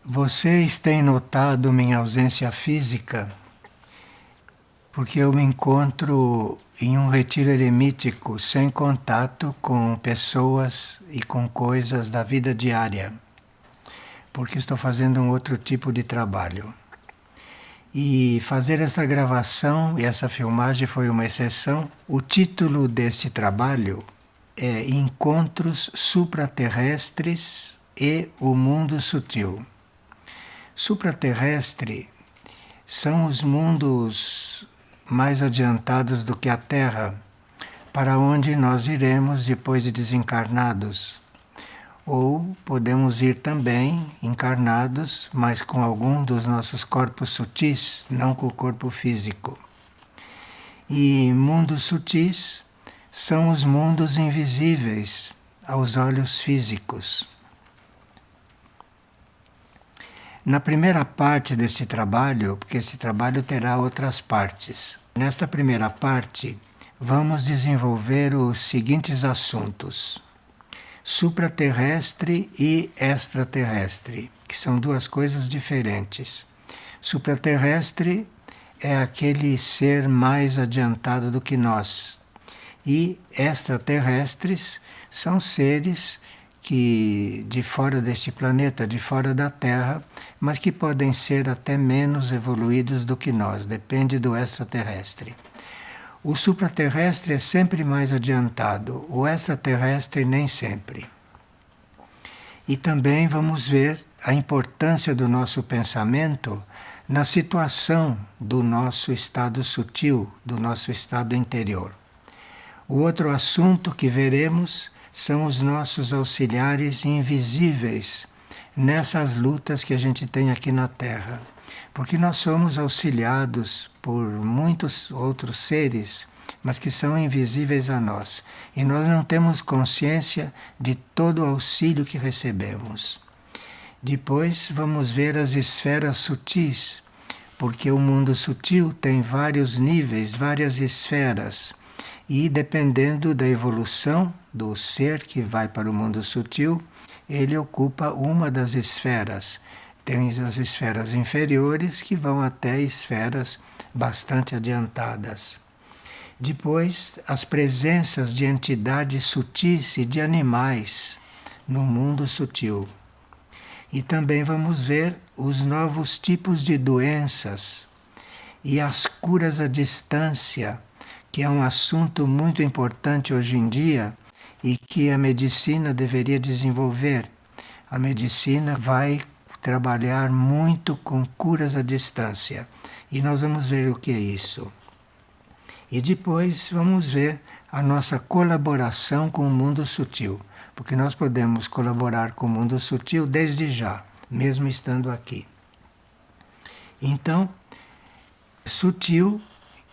Vocês têm notado minha ausência física porque eu me encontro em um retiro eremítico sem contato com pessoas e com coisas da vida diária, porque estou fazendo um outro tipo de trabalho. E fazer essa gravação e essa filmagem foi uma exceção. O título deste trabalho é Encontros Supraterrestres e o Mundo Sutil. Supraterrestre são os mundos mais adiantados do que a Terra, para onde nós iremos depois de desencarnados. Ou podemos ir também encarnados, mas com algum dos nossos corpos sutis, não com o corpo físico. E mundos sutis são os mundos invisíveis aos olhos físicos. Na primeira parte desse trabalho, porque esse trabalho terá outras partes, nesta primeira parte vamos desenvolver os seguintes assuntos: supraterrestre e extraterrestre, que são duas coisas diferentes. Supraterrestre é aquele ser mais adiantado do que nós, e extraterrestres são seres que de fora deste planeta, de fora da Terra, mas que podem ser até menos evoluídos do que nós, depende do extraterrestre. O supraterrestre é sempre mais adiantado, o extraterrestre nem sempre. E também vamos ver a importância do nosso pensamento na situação do nosso estado sutil, do nosso estado interior. O outro assunto que veremos são os nossos auxiliares invisíveis nessas lutas que a gente tem aqui na Terra. Porque nós somos auxiliados por muitos outros seres, mas que são invisíveis a nós. E nós não temos consciência de todo o auxílio que recebemos. Depois vamos ver as esferas sutis, porque o mundo sutil tem vários níveis, várias esferas. E dependendo da evolução do ser que vai para o mundo sutil, ele ocupa uma das esferas. Tem as esferas inferiores que vão até esferas bastante adiantadas. Depois, as presenças de entidades sutis e de animais no mundo sutil. E também vamos ver os novos tipos de doenças e as curas à distância, que é um assunto muito importante hoje em dia e que a medicina deveria desenvolver. A medicina vai trabalhar muito com curas à distância e nós vamos ver o que é isso. E depois vamos ver a nossa colaboração com o mundo sutil, porque nós podemos colaborar com o mundo sutil desde já, mesmo estando aqui. Então, sutil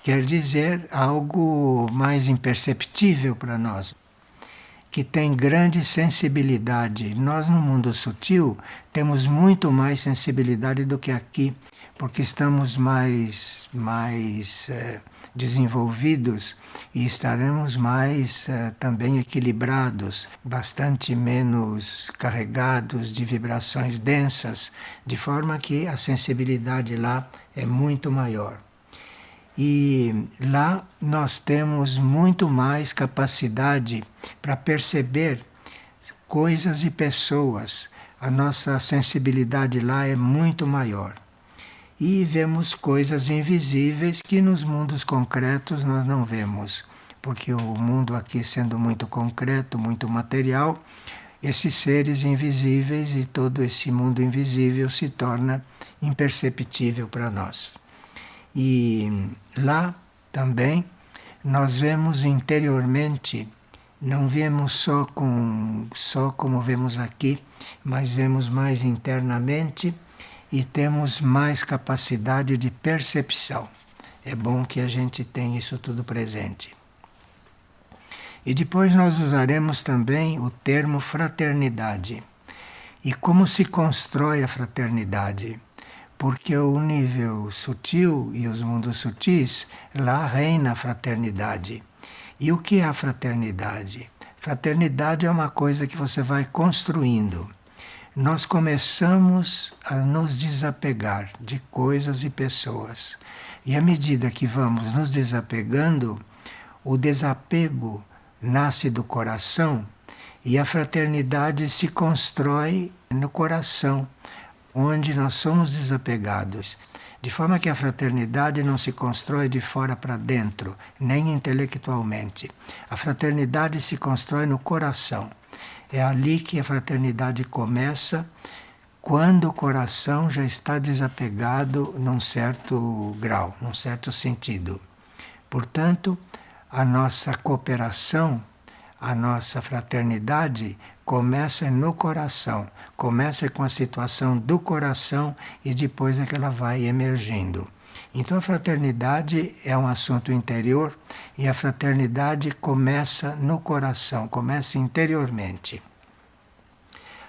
quer dizer algo mais imperceptível para nós, que tem grande sensibilidade. Nós no mundo sutil temos muito mais sensibilidade do que aqui, porque estamos mais desenvolvidos e estaremos mais também equilibrados, bastante menos carregados de vibrações densas, de forma que a sensibilidade lá é muito maior. E lá nós temos muito mais capacidade para perceber coisas e pessoas. A nossa sensibilidade lá é muito maior. E vemos coisas invisíveis que nos mundos concretos nós não vemos. Porque o mundo aqui sendo muito concreto, muito material, esses seres invisíveis e todo esse mundo invisível se torna imperceptível para nós. E lá também nós vemos interiormente, não vemos só como vemos aqui, mas vemos mais internamente e temos mais capacidade de percepção. É bom que a gente tenha isso tudo presente. E depois nós usaremos também o termo fraternidade. E como se constrói a fraternidade? Porque o nível sutil e os mundos sutis, lá reina a fraternidade. E o que é a fraternidade? Fraternidade é uma coisa que você vai construindo. nós começamos a nos desapegar de coisas e pessoas. E à medida que vamos nos desapegando, o desapego nasce do coração e a fraternidade se constrói no coração, onde nós somos desapegados. De forma que a fraternidade não se constrói de fora para dentro, nem intelectualmente. A fraternidade se constrói no coração. É ali que a fraternidade começa, quando o coração já está desapegado num certo grau, num certo sentido. Portanto, a nossa cooperação, a nossa fraternidade começa no coração, começa com a situação do coração e depois é que ela vai emergindo. Então a fraternidade é um assunto interior e a fraternidade começa no coração, começa interiormente.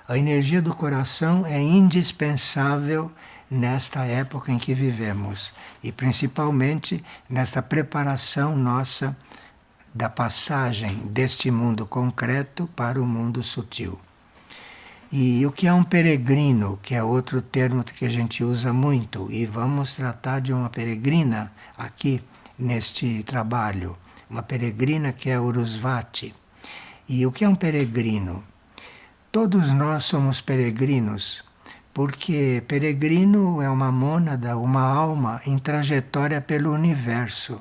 A energia do coração é indispensável nesta época em que vivemos e principalmente nessa preparação nossa da passagem deste mundo concreto para o mundo sutil. E o que é um peregrino, que é outro termo que a gente usa muito, e vamos tratar de uma peregrina aqui neste trabalho, uma peregrina que é Urusvati. E o que é um peregrino? Todos nós somos peregrinos, porque peregrino é uma mônada, uma alma em trajetória pelo universo.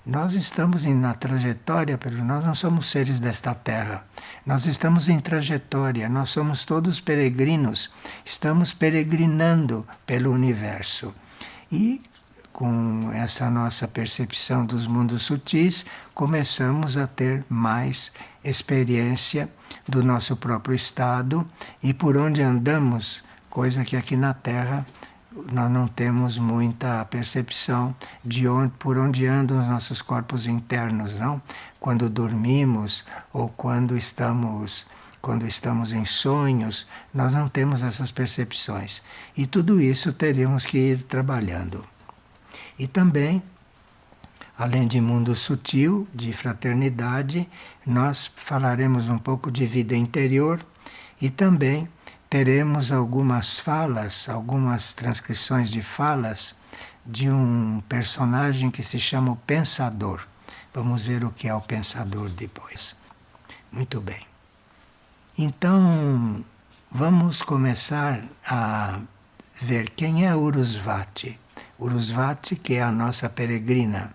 Nós estamos na trajetória, nós não somos seres desta terra. Nós estamos em trajetória, nós somos todos peregrinos, estamos peregrinando pelo universo. E com essa nossa percepção dos mundos sutis, começamos a ter mais experiência do nosso próprio estado e por onde andamos, coisa que aqui na Terra nós não temos muita percepção de por onde andam os nossos corpos internos, não? Quando dormimos ou quando estamos em sonhos, nós não temos essas percepções. E tudo isso teríamos que ir trabalhando. E também, além de mundo sutil, de fraternidade, nós falaremos um pouco de vida interior e também teremos algumas falas, algumas transcrições de falas de um personagem que se chama o Pensador. Vamos ver o que é o Pensador depois. Muito bem. Então, vamos começar a ver quem é Urusvati. Urusvati, que é a nossa peregrina,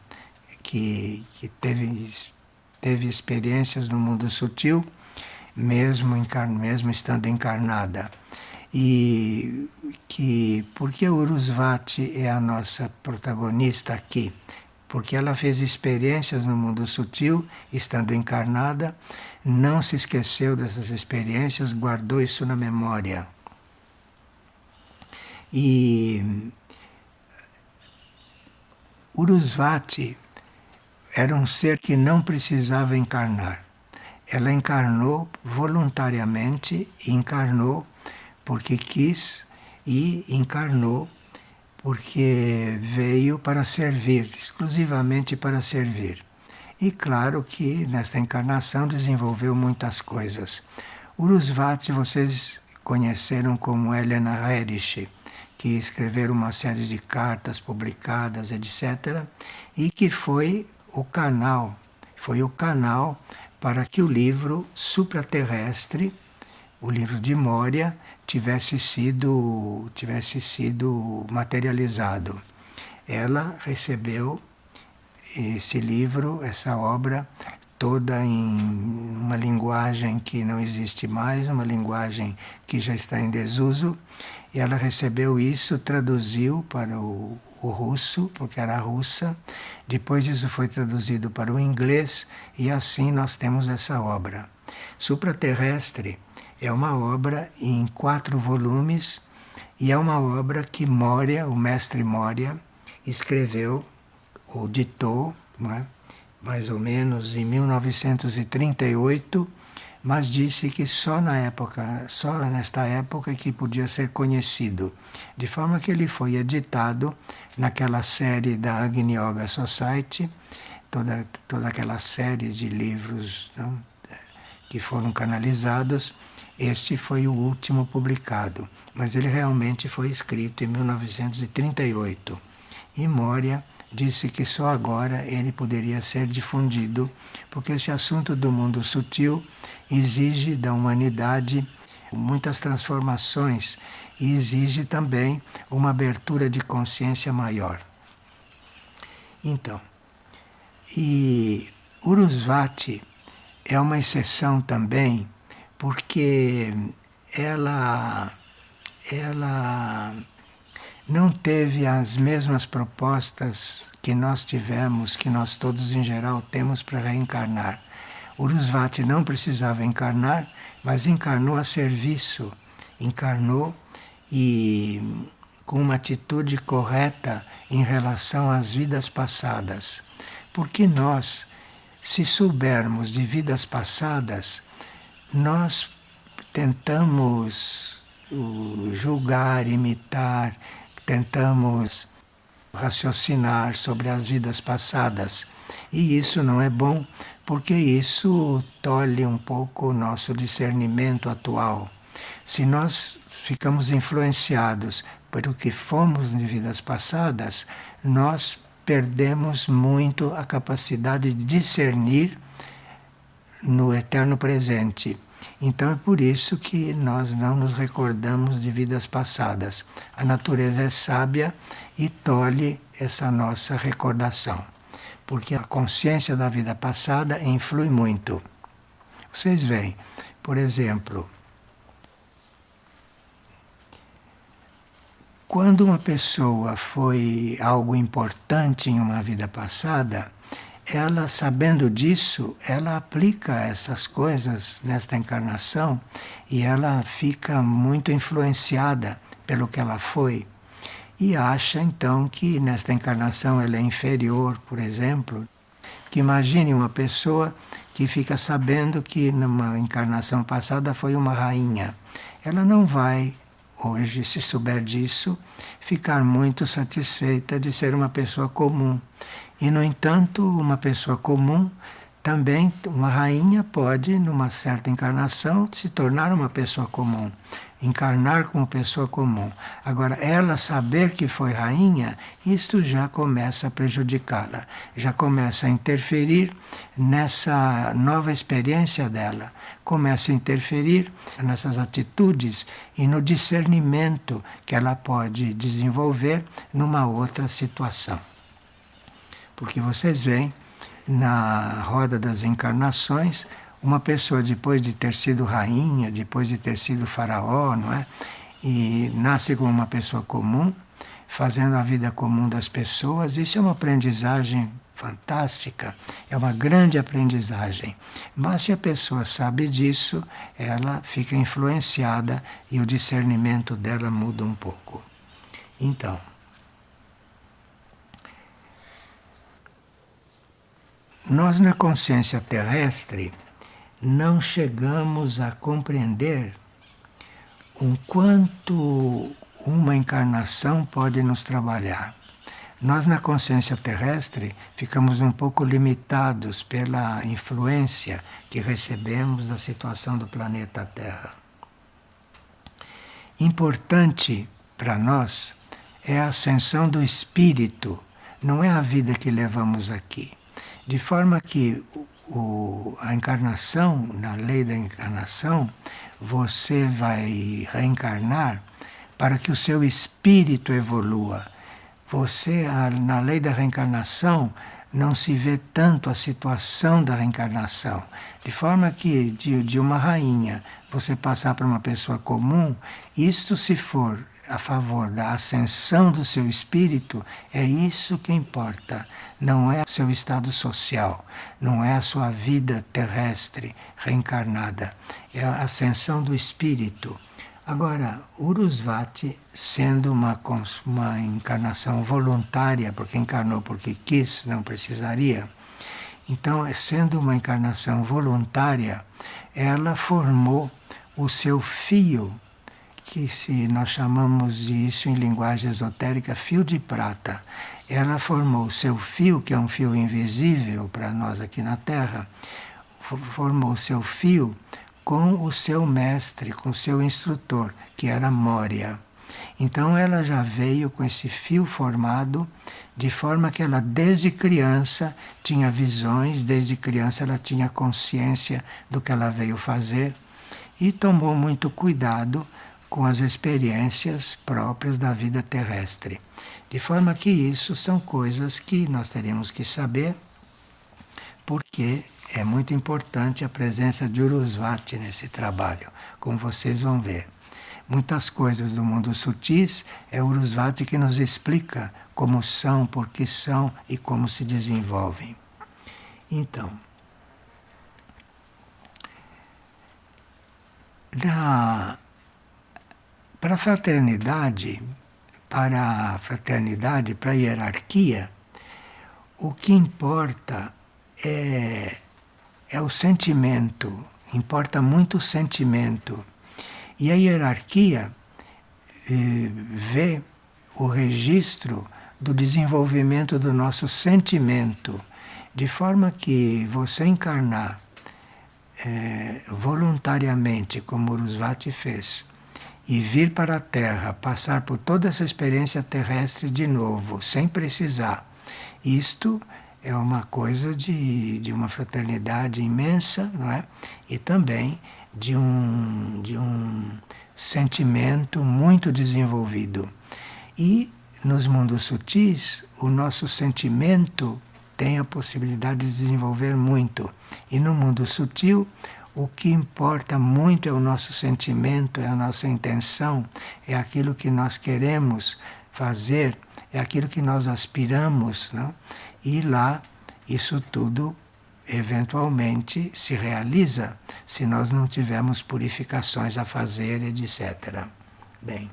que teve experiências no mundo sutil, mesmo estando encarnada. E porque Urusvati é a nossa protagonista aqui? Porque ela fez experiências no mundo sutil, estando encarnada, não se esqueceu dessas experiências, guardou isso na memória. E Urusvati era um ser que não precisava encarnar. Ela encarnou voluntariamente, encarnou porque quis e encarnou porque veio para servir, exclusivamente para servir. E claro que nesta encarnação desenvolveu muitas coisas. Urusvati vocês conheceram como Helena Herrich, que escreveram uma série de cartas publicadas, etc., e que foi o canal para que o livro supraterrestre, o livro de Moria, tivesse sido materializado. Ela recebeu esse livro, essa obra, toda em uma linguagem que não existe mais, uma linguagem que já está em desuso, e ela recebeu isso, traduziu para o russo, porque era russa, depois isso foi traduzido para o inglês, e assim nós temos essa obra. Supraterrestre é uma obra em 4 volumes, e é uma obra que Moria, o mestre Moria, escreveu, ou ditou, não é? Mais ou menos em 1938, mas disse que só nesta época que podia ser conhecido, de forma que ele foi editado naquela série da Agni Yoga Society, toda aquela série de livros, não? que foram canalizados. Este foi o último publicado, mas ele realmente foi escrito em 1938. E Moria disse que só agora ele poderia ser difundido, porque esse assunto do mundo sutil exige da humanidade muitas transformações e exige também uma abertura de consciência maior. Então, e Urusvati é uma exceção também, porque ela não teve as mesmas propostas que nós tivemos, que nós todos em geral temos para reencarnar. Urusvati não precisava encarnar, mas encarnou a serviço, encarnou e com uma atitude correta em relação às vidas passadas. Porque nós, se soubermos de vidas passadas, nós tentamos julgar, imitar, tentamos raciocinar sobre as vidas passadas. E isso não é bom, porque isso tolhe um pouco o nosso discernimento atual. Se nós ficamos influenciados pelo que fomos de vidas passadas, nós perdemos muito a capacidade de discernir no eterno presente. Então é por isso que nós não nos recordamos de vidas passadas. A natureza é sábia e tolhe essa nossa recordação, porque a consciência da vida passada influi muito. Vocês veem, por exemplo, quando uma pessoa foi algo importante em uma vida passada, ela, sabendo disso, ela aplica essas coisas nesta encarnação e ela fica muito influenciada pelo que ela foi. E acha então que nesta encarnação ela é inferior, por exemplo. Que imagine uma pessoa que fica sabendo que numa encarnação passada foi uma rainha. Ela não vai, hoje, se souber disso, ficar muito satisfeita de ser uma pessoa comum. E, no entanto, uma pessoa comum, também uma rainha pode, numa certa encarnação, se tornar uma pessoa comum, encarnar como pessoa comum. Agora, ela saber que foi rainha, isto já começa a prejudicá-la, já começa a interferir nessa nova experiência dela, começa a interferir nessas atitudes e no discernimento que ela pode desenvolver numa outra situação. Porque vocês veem, na roda das encarnações, uma pessoa depois de ter sido rainha, depois de ter sido faraó, não é? E nasce como uma pessoa comum, fazendo a vida comum das pessoas. Isso é uma aprendizagem fantástica, é uma grande aprendizagem. Mas se a pessoa sabe disso, ela fica influenciada e o discernimento dela muda um pouco. Então, nós na consciência terrestre não chegamos a compreender o quanto uma encarnação pode nos trabalhar. Nós na consciência terrestre ficamos um pouco limitados pela influência que recebemos da situação do planeta Terra. Importante para nós é a ascensão do espírito, não é a vida que levamos aqui. De forma que a encarnação, na lei da encarnação, você vai reencarnar para que o seu espírito evolua. Você, na lei da reencarnação, não se vê tanto a situação da reencarnação. De forma que de uma rainha você passar para uma pessoa comum, isto se for a favor da ascensão do seu espírito, é isso que importa. Não é o seu estado social, não é a sua vida terrestre reencarnada, é a ascensão do espírito. Agora, Urusvati, sendo uma encarnação voluntária, porque encarnou porque quis, não precisaria, então, sendo uma encarnação voluntária, ela formou o seu fio, que se nós chamamos disso em linguagem esotérica, fio de prata. Ela formou o seu fio, que é um fio invisível para nós aqui na Terra, formou seu fio com o seu mestre, com o seu instrutor, que era Moria. Então ela já veio com esse fio formado, de forma que ela desde criança tinha visões, desde criança ela tinha consciência do que ela veio fazer e tomou muito cuidado com as experiências próprias da vida terrestre. De forma que isso são coisas que nós teríamos que saber, porque é muito importante a presença de Urusvati nesse trabalho, como vocês vão ver. Muitas coisas do mundo sutis é Urusvati que nos explica como são, por que são e como se desenvolvem. Então, para a fraternidade, para a hierarquia, o que importa é o sentimento, importa muito o sentimento. E a hierarquia vê o registro do desenvolvimento do nosso sentimento, de forma que você encarnar voluntariamente, como Urusvati fez, e vir para a Terra, passar por toda essa experiência terrestre de novo, sem precisar. Isto é uma coisa de uma fraternidade imensa, não é? E também de um sentimento muito desenvolvido. E nos mundos sutis, o nosso sentimento tem a possibilidade de desenvolver muito. E no mundo sutil, o que importa muito é o nosso sentimento, é a nossa intenção, é aquilo que nós queremos fazer, é aquilo que nós aspiramos, não? E lá, isso tudo eventualmente se realiza se nós não tivermos purificações a fazer, etc. Bem,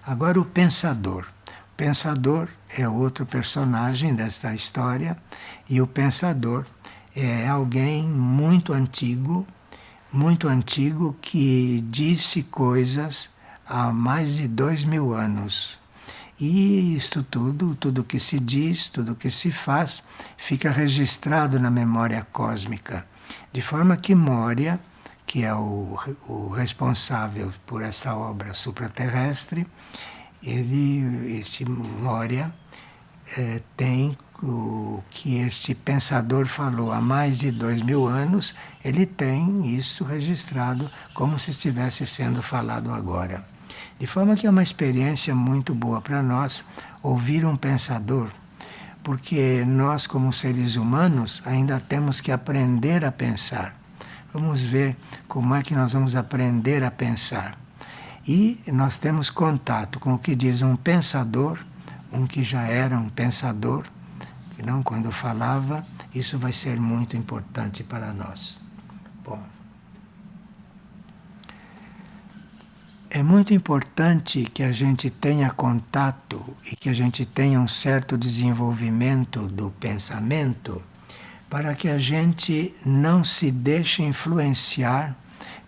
agora o pensador. O pensador é outro personagem desta história, e o pensador é alguém muito antigo que disse coisas há mais de 2000 anos. E isto tudo que se diz, tudo que se faz, fica registrado na memória cósmica. De forma que Moria, que é o responsável por essa obra supraterrestre, esse Moria tem o que este pensador falou há mais de 2000 anos, ele tem isso registrado como se estivesse sendo falado agora. De forma que é uma experiência muito boa para nós ouvir um pensador, porque nós, como seres humanos, ainda temos que aprender a pensar. Vamos ver como é que nós vamos aprender a pensar. E nós temos contato com o que diz um pensador, um que já era um pensador, que não quando falava, isso vai ser muito importante para nós. Bom, é muito importante que a gente tenha contato e que a gente tenha um certo desenvolvimento do pensamento para que a gente não se deixe influenciar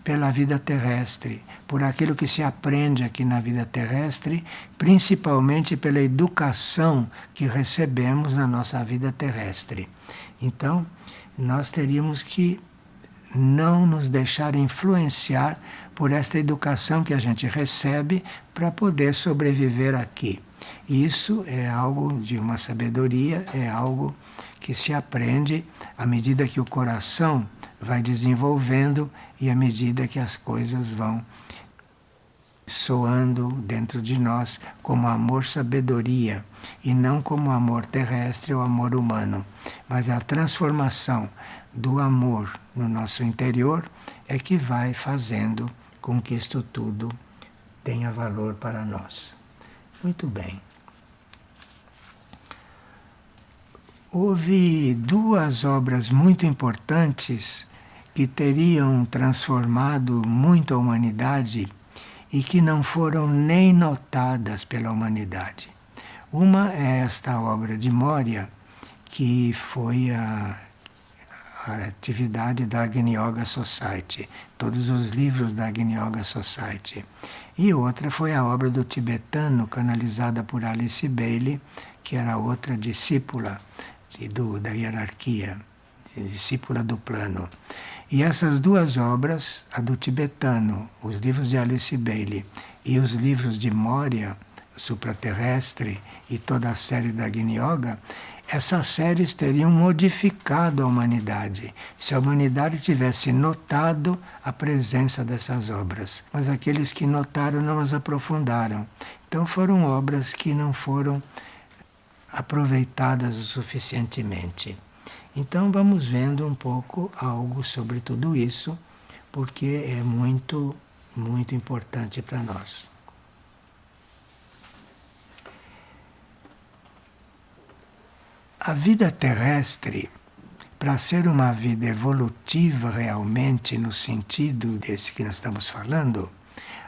pela vida terrestre, por aquilo que se aprende aqui na vida terrestre, principalmente pela educação que recebemos na nossa vida terrestre. Então, nós teríamos que não nos deixar influenciar por esta educação que a gente recebe para poder sobreviver aqui. Isso é algo de uma sabedoria, é algo que se aprende à medida que o coração vai desenvolvendo e à medida que as coisas vão soando dentro de nós como amor-sabedoria e não como amor terrestre ou amor humano. Mas a transformação do amor no nosso interior é que vai fazendo com que isto tudo tenha valor para nós. Muito bem. Houve duas obras muito importantes que teriam transformado muito a humanidade e que não foram nem notadas pela humanidade. Uma é esta obra de Moria, que foi a atividade da Agni Yoga Society, todos os livros da Agni Yoga Society. E outra foi a obra do tibetano, canalizada por Alice Bailey, que era outra discípula da hierarquia discípula do plano. E essas duas obras, a do tibetano, os livros de Alice Bailey e os livros de Moria, supraterrestre, e toda a série da Agni Yoga, essas séries teriam modificado a humanidade, se a humanidade tivesse notado a presença dessas obras. Mas aqueles que notaram não as aprofundaram. Então foram obras que não foram aproveitadas o suficientemente. Então vamos vendo um pouco algo sobre tudo isso, porque é muito, muito importante para nós. A vida terrestre, para ser uma vida evolutiva realmente no sentido desse que nós estamos falando,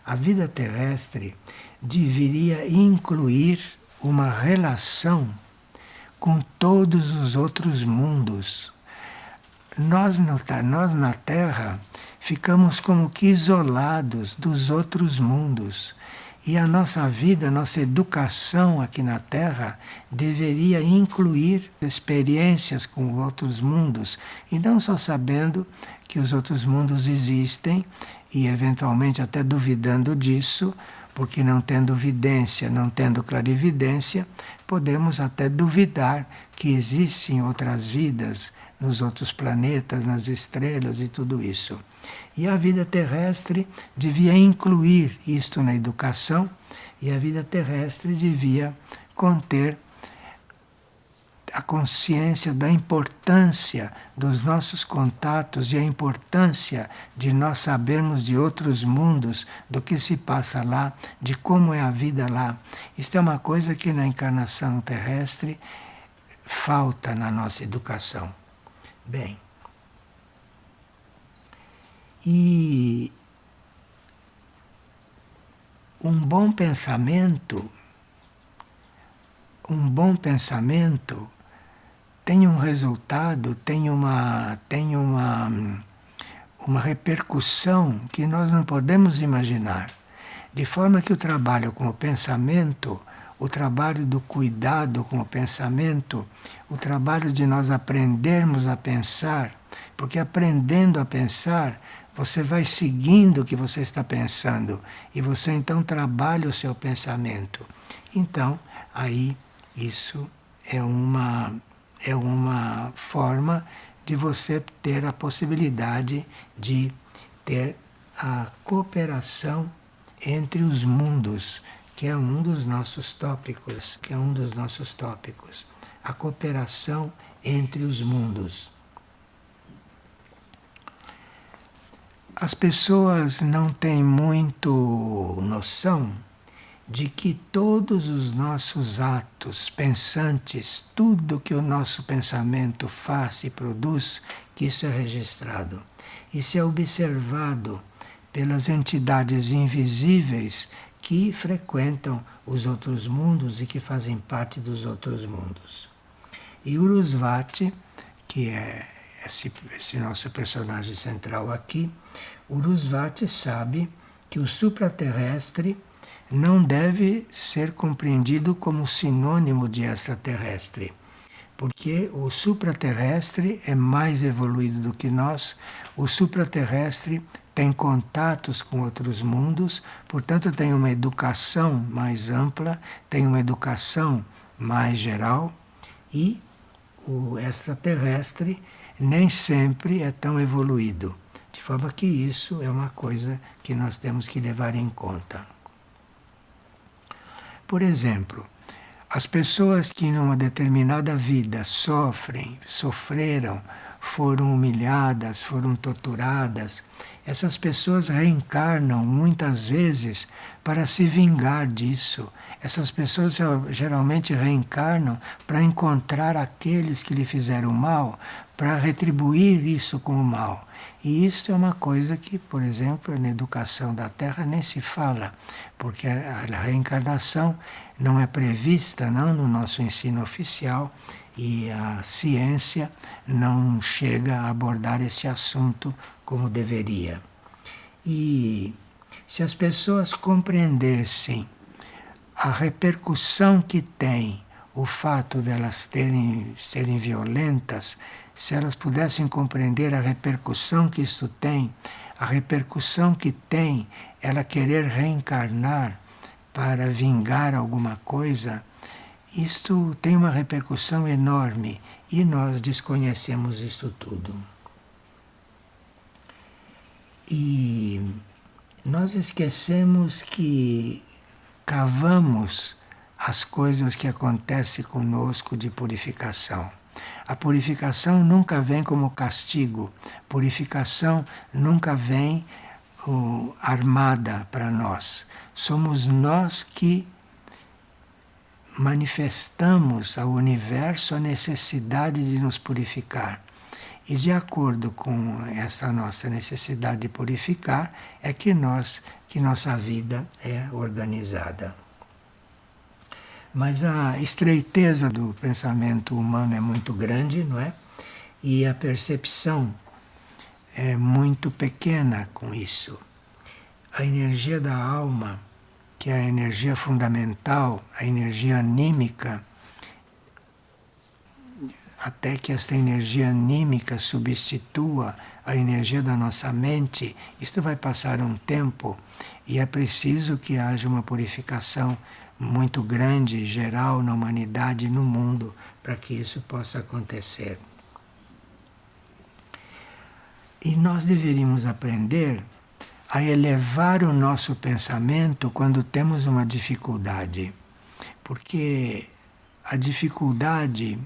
a vida terrestre deveria incluir uma relação com todos os outros mundos. Nós na Terra ficamos como que isolados dos outros mundos. E a nossa vida, a nossa educação aqui na Terra deveria incluir experiências com outros mundos, e não só sabendo que os outros mundos existem e eventualmente até duvidando disso, porque não tendo vidência, não tendo clarividência, podemos até duvidar que existem outras vidas nos outros planetas, nas estrelas e tudo isso. E a vida terrestre devia incluir isto na educação, e a vida terrestre devia conter a consciência da importância dos nossos contatos e a importância de nós sabermos de outros mundos, do que se passa lá, de como é a vida lá. Isto é uma coisa que na encarnação terrestre falta na nossa educação. Bem, e um bom pensamento tem um resultado, tem uma repercussão que nós não podemos imaginar. De forma que o trabalho com o pensamento, o trabalho do cuidado com o pensamento, o trabalho de nós aprendermos a pensar, porque aprendendo a pensar, você vai seguindo o que você está pensando e você então trabalha o seu pensamento. Então, aí isso é uma forma de você ter a possibilidade de ter a cooperação entre os mundos, que é um dos nossos tópicos, a cooperação entre os mundos. As pessoas não têm muito noção de que todos os nossos atos pensantes, tudo que o nosso pensamento faz e produz, que isso é registrado. Isso é observado pelas entidades invisíveis que frequentam os outros mundos e que fazem parte dos outros mundos. E Urusvati, que é esse nosso personagem central aqui, Urusvati sabe que o supraterrestre não deve ser compreendido como sinônimo de extraterrestre, porque o supraterrestre é mais evoluído do que nós, o supraterrestre tem contatos com outros mundos, portanto tem uma educação mais ampla, tem uma educação mais geral, e o extraterrestre nem sempre é tão evoluído. De forma que isso é uma coisa que nós temos que levar em conta. Por exemplo, as pessoas que numa determinada vida sofreram, foram humilhadas, foram torturadas, essas pessoas reencarnam muitas vezes para se vingar disso. Essas pessoas geralmente reencarnam para encontrar aqueles que lhe fizeram mal, para retribuir isso com o mal. E isso é uma coisa que, por exemplo, na educação da Terra nem se fala, porque a reencarnação não é prevista não no nosso ensino oficial, e a ciência não chega a abordar esse assunto como deveria. E se as pessoas compreendessem a repercussão que tem o fato de elas serem violentas, se elas pudessem compreender a repercussão que isto tem, a repercussão que tem ela querer reencarnar para vingar alguma coisa, isto tem uma repercussão enorme e nós desconhecemos isto tudo. E nós esquecemos que cavamos as coisas que acontecem conosco de purificação. A purificação nunca vem como castigo, purificação nunca vem armada para nós. Somos nós que manifestamos ao universo a necessidade de nos purificar. E de acordo com essa nossa necessidade de purificar, é que nossa vida é organizada. Mas a estreiteza do pensamento humano é muito grande, não é? E a percepção é muito pequena com isso. A energia da alma, que é a energia fundamental, a energia anímica, até que esta energia anímica substitua a energia da nossa mente, isto vai passar um tempo e é preciso que haja uma purificação muito grande, geral, na humanidade e no mundo, para que isso possa acontecer. E nós deveríamos aprender a elevar o nosso pensamento quando temos uma dificuldade, porque a dificuldade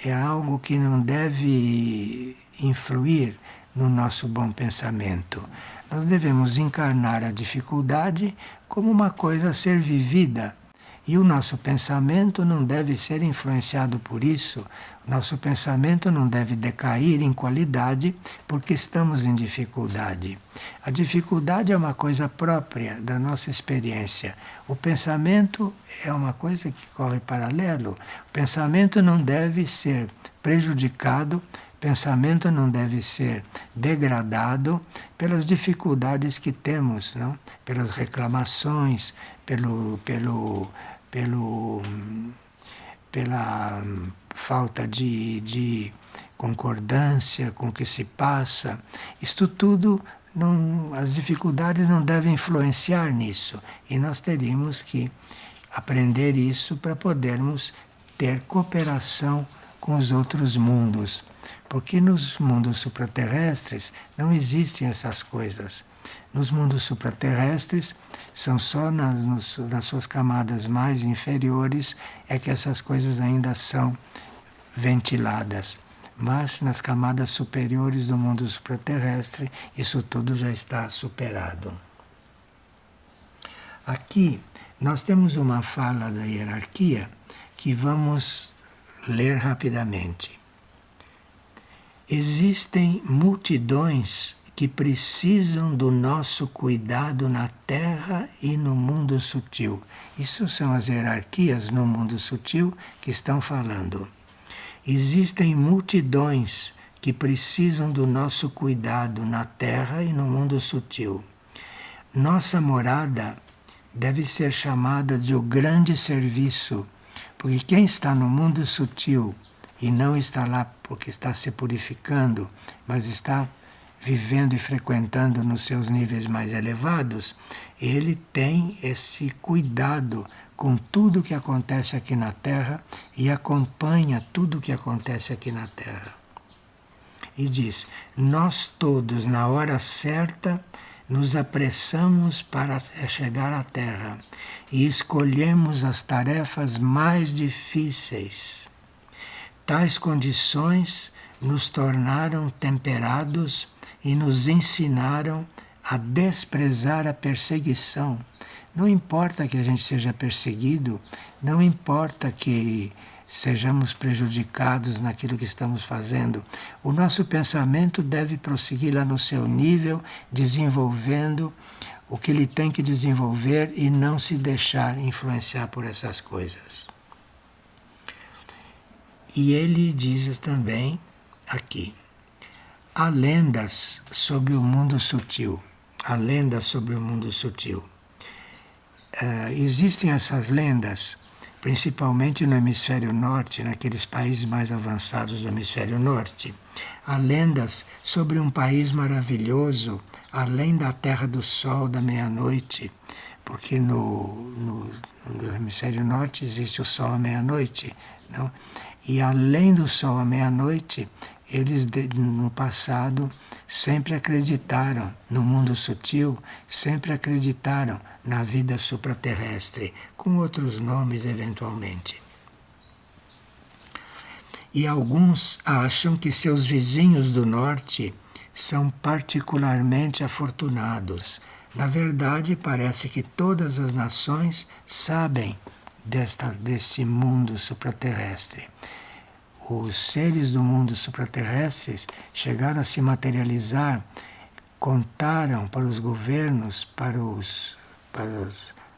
é algo que não deve influir no nosso bom pensamento. Nós devemos encarnar a dificuldade como uma coisa a ser vivida. E o nosso pensamento não deve ser influenciado por isso. O nosso pensamento não deve decair em qualidade porque estamos em dificuldade. A dificuldade é uma coisa própria da nossa experiência. O pensamento é uma coisa que corre paralelo. O pensamento não deve ser prejudicado, o pensamento não deve ser degradado pelas dificuldades que temos, não? Pelas reclamações, pela falta de concordância com o que se passa. Isto tudo, as dificuldades não devem influenciar nisso. E nós teríamos que aprender isso para podermos ter cooperação com os outros mundos. Porque nos mundos supraterrestres não existem essas coisas. Nos mundos supraterrestres, são só nas suas camadas mais inferiores é que essas coisas ainda são ventiladas. Mas nas camadas superiores do mundo supraterrestre, isso tudo já está superado. Aqui nós temos uma fala da hierarquia que vamos ler rapidamente. Existem multidões que precisam do nosso cuidado na Terra e no mundo sutil. Isso são as hierarquias no mundo sutil que estão falando. Existem multidões que precisam do nosso cuidado na Terra e no mundo sutil. Nossa morada deve ser chamada de o grande serviço, porque quem está no mundo sutil e não está lá porque está se purificando, mas está vivendo e frequentando nos seus níveis mais elevados, ele tem esse cuidado com tudo que acontece aqui na Terra e acompanha tudo que acontece aqui na Terra. E diz, nós todos, na hora certa, nos apressamos para chegar à Terra e escolhemos as tarefas mais difíceis. Tais condições nos tornaram temperados e nos ensinaram a desprezar a perseguição. Não importa que a gente seja perseguido, não importa que sejamos prejudicados naquilo que estamos fazendo. O nosso pensamento deve prosseguir lá no seu nível, desenvolvendo o que ele tem que desenvolver e não se deixar influenciar por essas coisas. E ele diz também aqui, há lendas sobre o mundo sutil. Há lendas sobre o mundo sutil. Existem essas lendas principalmente no hemisfério norte, naqueles países mais avançados do hemisfério norte, há lendas sobre um país maravilhoso, além da Terra do Sol da meia-noite, porque no hemisfério norte existe o Sol à meia-noite, não? E além do Sol à meia-noite, eles no passado sempre acreditaram no mundo sutil, sempre acreditaram na vida supraterrestre, com outros nomes eventualmente. E alguns acham que seus vizinhos do norte são particularmente afortunados. Na verdade, parece que todas as nações sabem deste mundo supraterrestre. Os seres do mundo supraterrestres chegaram a se materializar, contaram para os governos, para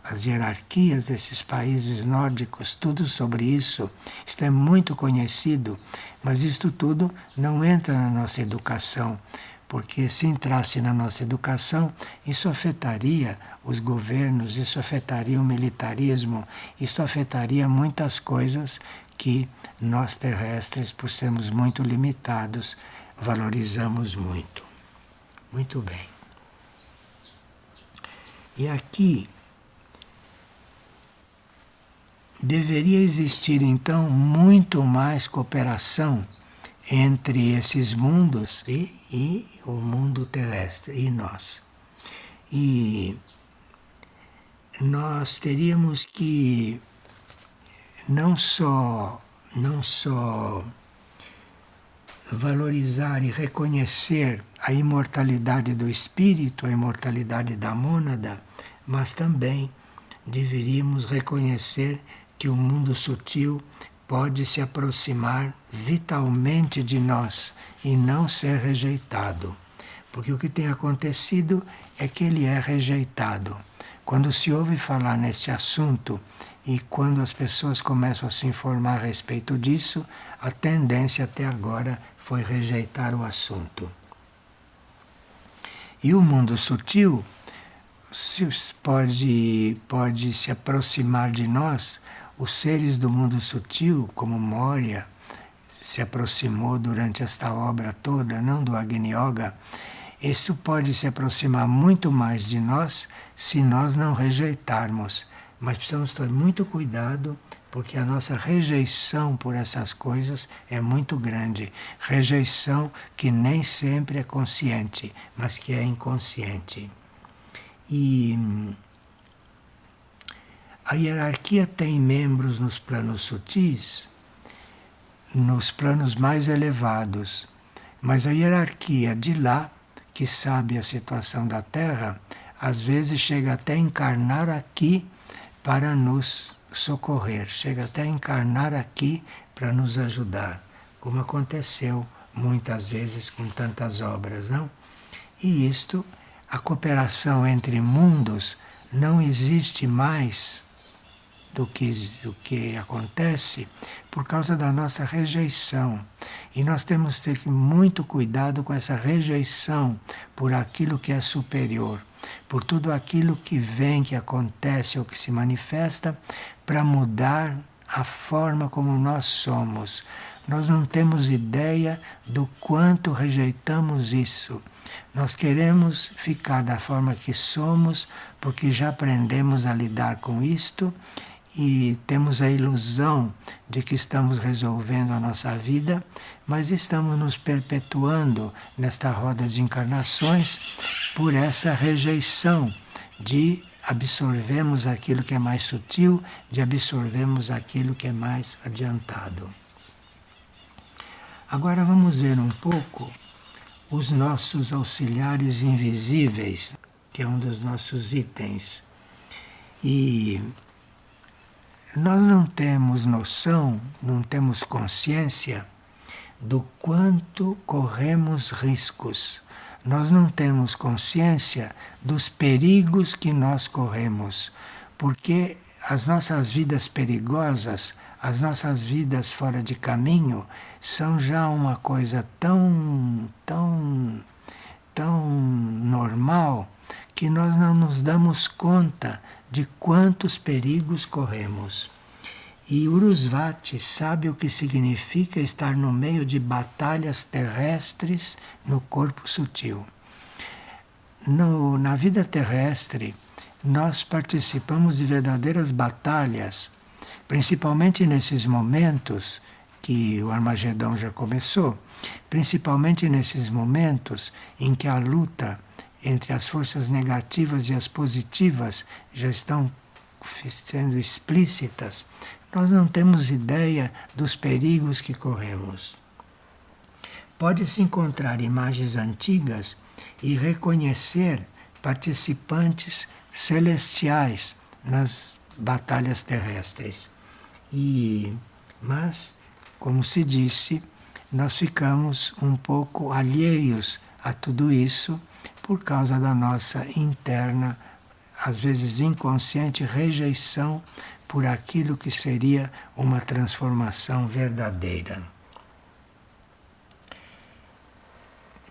as hierarquias desses países nórdicos, tudo sobre isso. Isto é muito conhecido, mas isto tudo não entra na nossa educação, porque se entrasse na nossa educação, isso afetaria os governos, isso afetaria o militarismo, isso afetaria muitas coisas que nós terrestres, por sermos muito limitados, valorizamos muito. Muito bem. E aqui deveria existir então muito mais cooperação entre esses mundos e o mundo terrestre e nós. E nós teríamos que não só valorizar e reconhecer a imortalidade do espírito, a imortalidade da mônada, mas também deveríamos reconhecer que o mundo sutil pode se aproximar vitalmente de nós e não ser rejeitado. Porque o que tem acontecido é que ele é rejeitado. Quando se ouve falar nesse assunto e quando as pessoas começam a se informar a respeito disso, a tendência até agora foi rejeitar o assunto. E o mundo sutil pode se aproximar de nós. Os seres do mundo sutil, como Moria, se aproximou durante esta obra toda, não do Agni Yoga. Isso pode se aproximar muito mais de nós se nós não rejeitarmos. Mas precisamos ter muito cuidado, porque a nossa rejeição por essas coisas é muito grande. Rejeição que nem sempre é consciente, mas que é inconsciente. E a hierarquia tem membros nos planos sutis, nos planos mais elevados, mas a hierarquia de lá, que sabe a situação da Terra, às vezes chega até a encarnar aqui para nos socorrer, chega até a encarnar aqui para nos ajudar, como aconteceu muitas vezes com tantas obras, não? E isto, a cooperação entre mundos não existe mais do que acontece por causa da nossa rejeição. E nós temos que ter muito cuidado com essa rejeição por aquilo que é superior, por tudo aquilo que vem, que acontece ou que se manifesta, para mudar a forma como nós somos. Nós não temos ideia do quanto rejeitamos isso. Nós queremos ficar da forma que somos, porque já aprendemos a lidar com isto e temos a ilusão de que estamos resolvendo a nossa vida, mas estamos nos perpetuando nesta roda de encarnações por essa rejeição de absorvermos aquilo que é mais sutil, de absorvermos aquilo que é mais adiantado. Agora vamos ver um pouco os nossos auxiliares invisíveis, que é um dos nossos itens. E nós não temos noção, não temos consciência do quanto corremos riscos. Nós não temos consciência dos perigos que nós corremos, porque as nossas vidas perigosas, as nossas vidas fora de caminho, são já uma coisa tão normal que nós não nos damos conta de quantos perigos corremos. E Urusvati sabe o que significa estar no meio de batalhas terrestres no corpo sutil. Na vida terrestre, nós participamos de verdadeiras batalhas, principalmente nesses momentos que o Armagedão já começou, principalmente nesses momentos em que a luta entre as forças negativas e as positivas já estão sendo explícitas, nós não temos ideia dos perigos que corremos. Pode-se encontrar imagens antigas e reconhecer participantes celestiais nas batalhas terrestres. Mas, como se disse, nós ficamos um pouco alheios a tudo isso por causa da nossa interna, às vezes inconsciente, rejeição por aquilo que seria uma transformação verdadeira.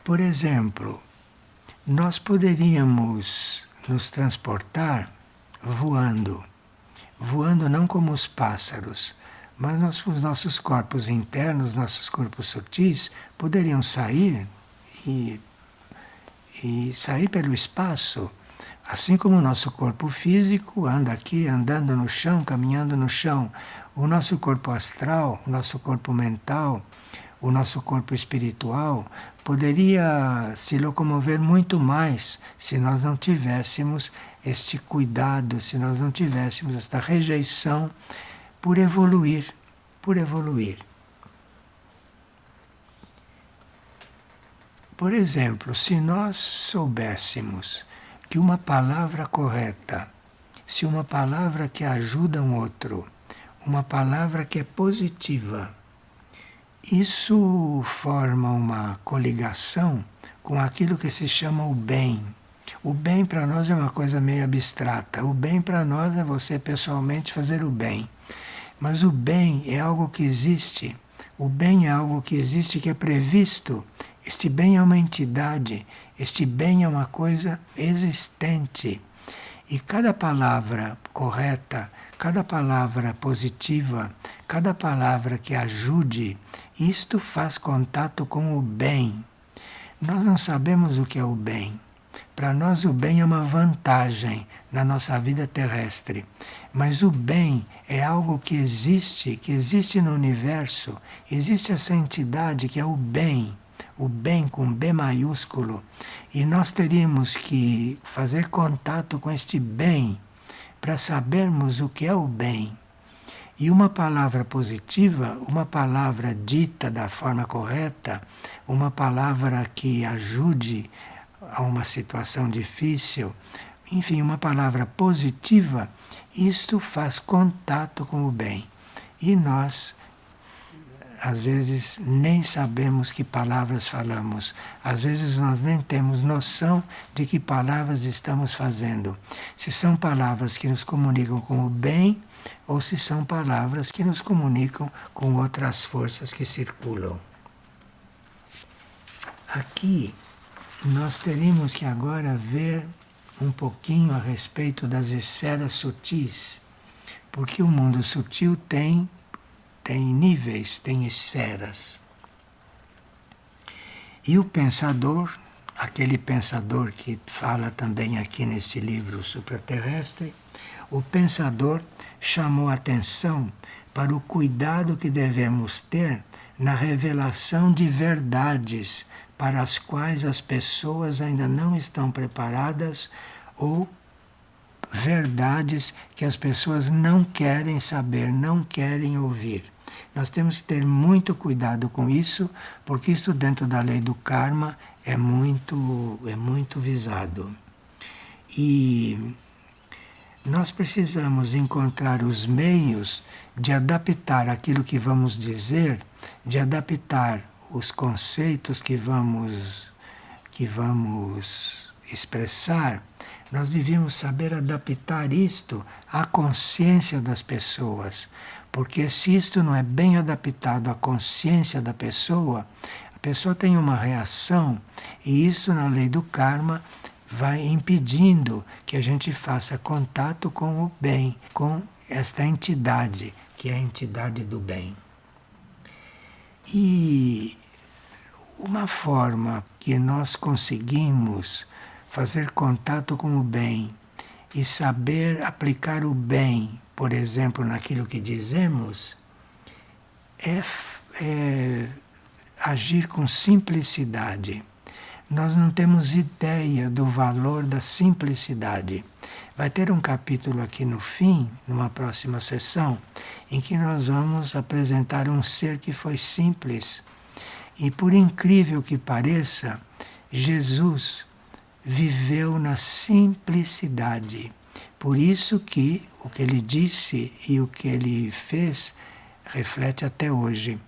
Por exemplo, nós poderíamos nos transportar voando. Voando não como os pássaros, mas os nossos corpos internos, nossos corpos sutis, poderiam sair e sair pelo espaço. Assim como o nosso corpo físico anda aqui, andando no chão, caminhando no chão, o nosso corpo astral, o nosso corpo mental, o nosso corpo espiritual poderia se locomover muito mais se nós não tivéssemos este cuidado, se nós não tivéssemos esta rejeição por evoluir, por evoluir. Por exemplo, se nós soubéssemos que uma palavra correta, se uma palavra que ajuda um outro, uma palavra que é positiva, isso forma uma coligação com aquilo que se chama o bem. O bem para nós é uma coisa meio abstrata. O bem para nós é você pessoalmente fazer o bem. Mas o bem é algo que existe. O bem é algo que existe, que é previsto. Este bem é uma entidade. Este bem é uma coisa existente. E cada palavra correta, cada palavra positiva, cada palavra que ajude, isto faz contato com o bem. Nós não sabemos o que é o bem. Para nós o bem é uma vantagem na nossa vida terrestre. Mas o bem é algo que existe no universo. Existe essa entidade que é o bem com B maiúsculo. E nós teríamos que fazer contato com este bem para sabermos o que é o bem. E uma palavra positiva, uma palavra dita da forma correta, uma palavra que ajude a uma situação difícil, enfim, uma palavra positiva, isto faz contato com o bem. E nós, às vezes, nem sabemos que palavras falamos. Às vezes nós nem temos noção de que palavras estamos fazendo. Se são palavras que nos comunicam com o bem, ou se são palavras que nos comunicam com outras forças que circulam. Aqui nós teríamos que agora ver um pouquinho a respeito das esferas sutis, porque o mundo sutil tem níveis, tem esferas. E o pensador, aquele pensador que fala também aqui neste livro supraterrestre, o pensador chamou atenção para o cuidado que devemos ter na revelação de verdades para as quais as pessoas ainda não estão preparadas, ou verdades que as pessoas não querem saber, não querem ouvir. Nós temos que ter muito cuidado com isso, porque isso dentro da lei do karma é muito visado. E nós precisamos encontrar os meios de adaptar aquilo que vamos dizer, de adaptar os conceitos que vamos expressar. Nós devíamos saber adaptar isto à consciência das pessoas, porque se isto não é bem adaptado à consciência da pessoa, a pessoa tem uma reação, e isso na lei do karma vai impedindo que a gente faça contato com o bem, com esta entidade que é a entidade do bem. E uma forma que nós conseguimos fazer contato com o bem e saber aplicar o bem, por exemplo, naquilo que dizemos, é agir com simplicidade. Nós não temos ideia do valor da simplicidade. Vai ter um capítulo aqui no fim, numa próxima sessão, em que nós vamos apresentar um ser que foi simples. E por incrível que pareça, Jesus viveu na simplicidade. Por isso que o que ele disse e o que ele fez reflete até hoje.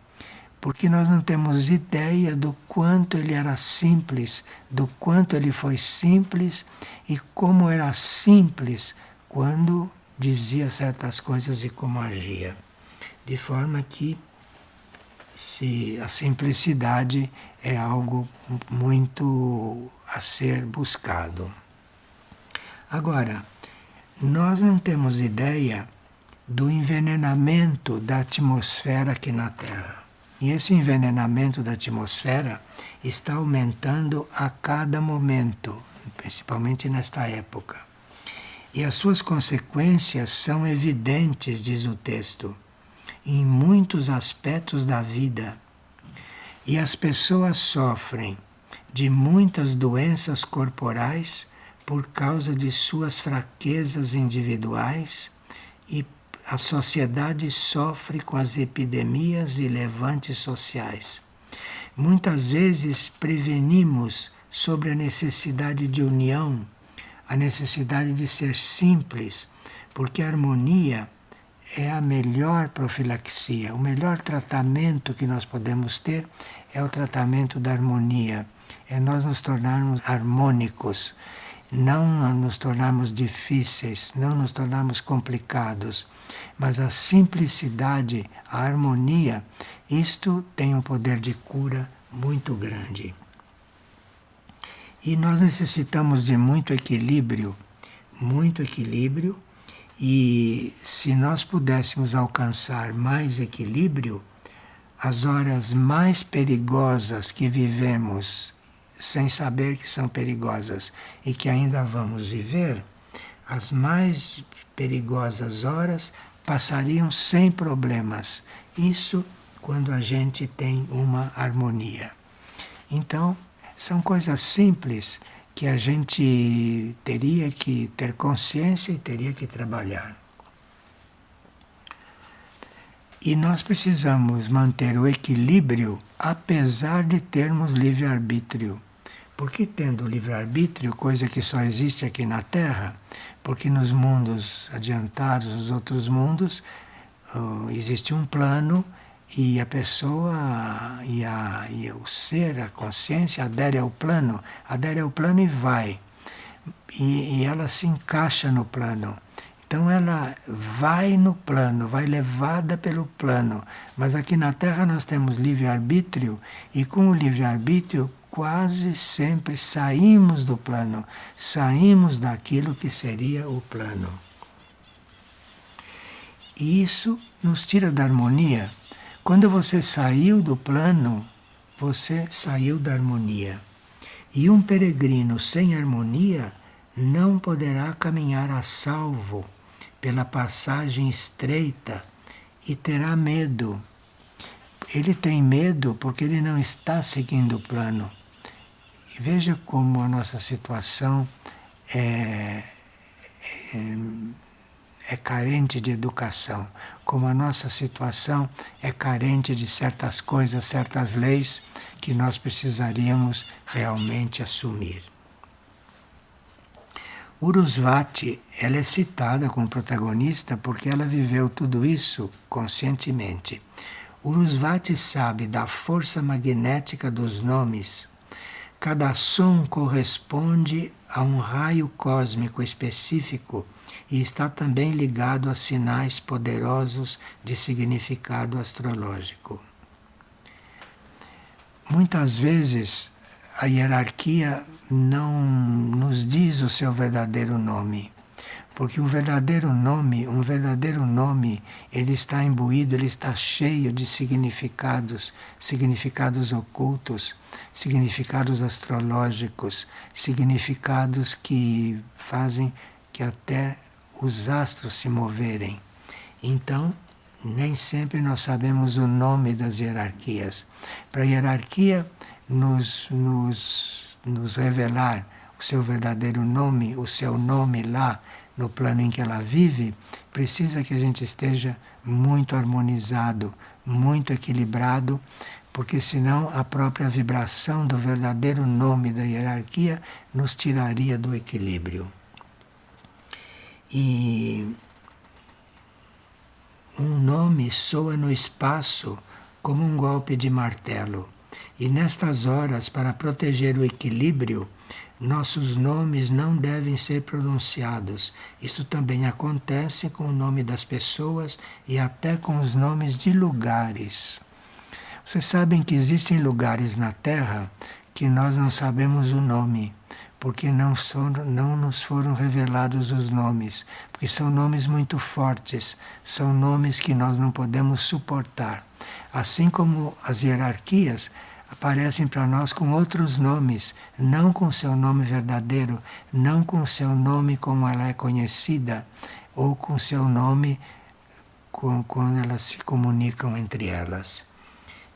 Porque nós não temos ideia do quanto ele era simples, do quanto ele foi simples e como era simples quando dizia certas coisas e como agia. De forma que a simplicidade é algo muito a ser buscado. Agora, nós não temos ideia do envenenamento da atmosfera aqui na Terra. E esse envenenamento da atmosfera está aumentando a cada momento, principalmente nesta época. E as suas consequências são evidentes, diz o texto, em muitos aspectos da vida. E as pessoas sofrem de muitas doenças corporais por causa de suas fraquezas individuais e a sociedade sofre com as epidemias e levantes sociais. Muitas vezes prevenimos sobre a necessidade de união, a necessidade de ser simples, porque a harmonia é a melhor profilaxia, o melhor tratamento que nós podemos ter é o tratamento da harmonia, é nós nos tornarmos harmônicos, não nos tornarmos difíceis, não nos tornarmos complicados, mas a simplicidade, a harmonia, isto tem um poder de cura muito grande. E nós necessitamos de muito equilíbrio, e se nós pudéssemos alcançar mais equilíbrio, as horas mais perigosas que vivemos sem saber que são perigosas e que ainda vamos viver, as mais perigosas horas passariam sem problemas. Isso quando a gente tem uma harmonia. Então, são coisas simples que a gente teria que ter consciência e teria que trabalhar. E nós precisamos manter o equilíbrio apesar de termos livre-arbítrio. Porque tendo livre-arbítrio, coisa que só existe aqui na Terra, porque nos mundos adiantados, nos outros mundos, existe um plano e a pessoa e o ser, a consciência, adere ao plano e vai. E ela se encaixa no plano. Então ela vai no plano, vai levada pelo plano. Mas aqui na Terra nós temos livre-arbítrio e com o livre-arbítrio quase sempre saímos do plano, saímos daquilo que seria o plano. E isso nos tira da harmonia. Quando você saiu do plano, você saiu da harmonia. E um peregrino sem harmonia não poderá caminhar a salvo pela passagem estreita e terá medo. Ele tem medo porque ele não está seguindo o plano. E veja como a nossa situação é carente de educação, como a nossa situação é carente de certas coisas, certas leis que nós precisaríamos realmente assumir. Urusvati, ela é citada como protagonista porque ela viveu tudo isso conscientemente. Urusvati sabe da força magnética dos nomes. Cada som corresponde a um raio cósmico específico e está também ligado a sinais poderosos de significado astrológico. Muitas vezes a hierarquia não nos diz o seu verdadeiro nome. Porque um verdadeiro nome, ele está imbuído, ele está cheio de significados, significados ocultos, significados astrológicos, significados que fazem que até os astros se moverem. Então, nem sempre nós sabemos o nome das hierarquias. Para a hierarquia nos revelar o seu verdadeiro nome, o seu nome lá no plano em que ela vive, precisa que a gente esteja muito harmonizado, muito equilibrado, porque senão a própria vibração do verdadeiro nome da hierarquia nos tiraria do equilíbrio. E um nome soa no espaço como um golpe de martelo. E nestas horas, para proteger o equilíbrio, nossos nomes não devem ser pronunciados. Isto também acontece com o nome das pessoas e até com os nomes de lugares. Vocês sabem que existem lugares na Terra que nós não sabemos o nome, porque não nos foram revelados os nomes, porque são nomes muito fortes, são nomes que nós não podemos suportar. Assim como as hierarquias aparecem para nós com outros nomes, não com seu nome verdadeiro, não com seu nome como ela é conhecida, ou com seu nome quando elas se comunicam entre elas.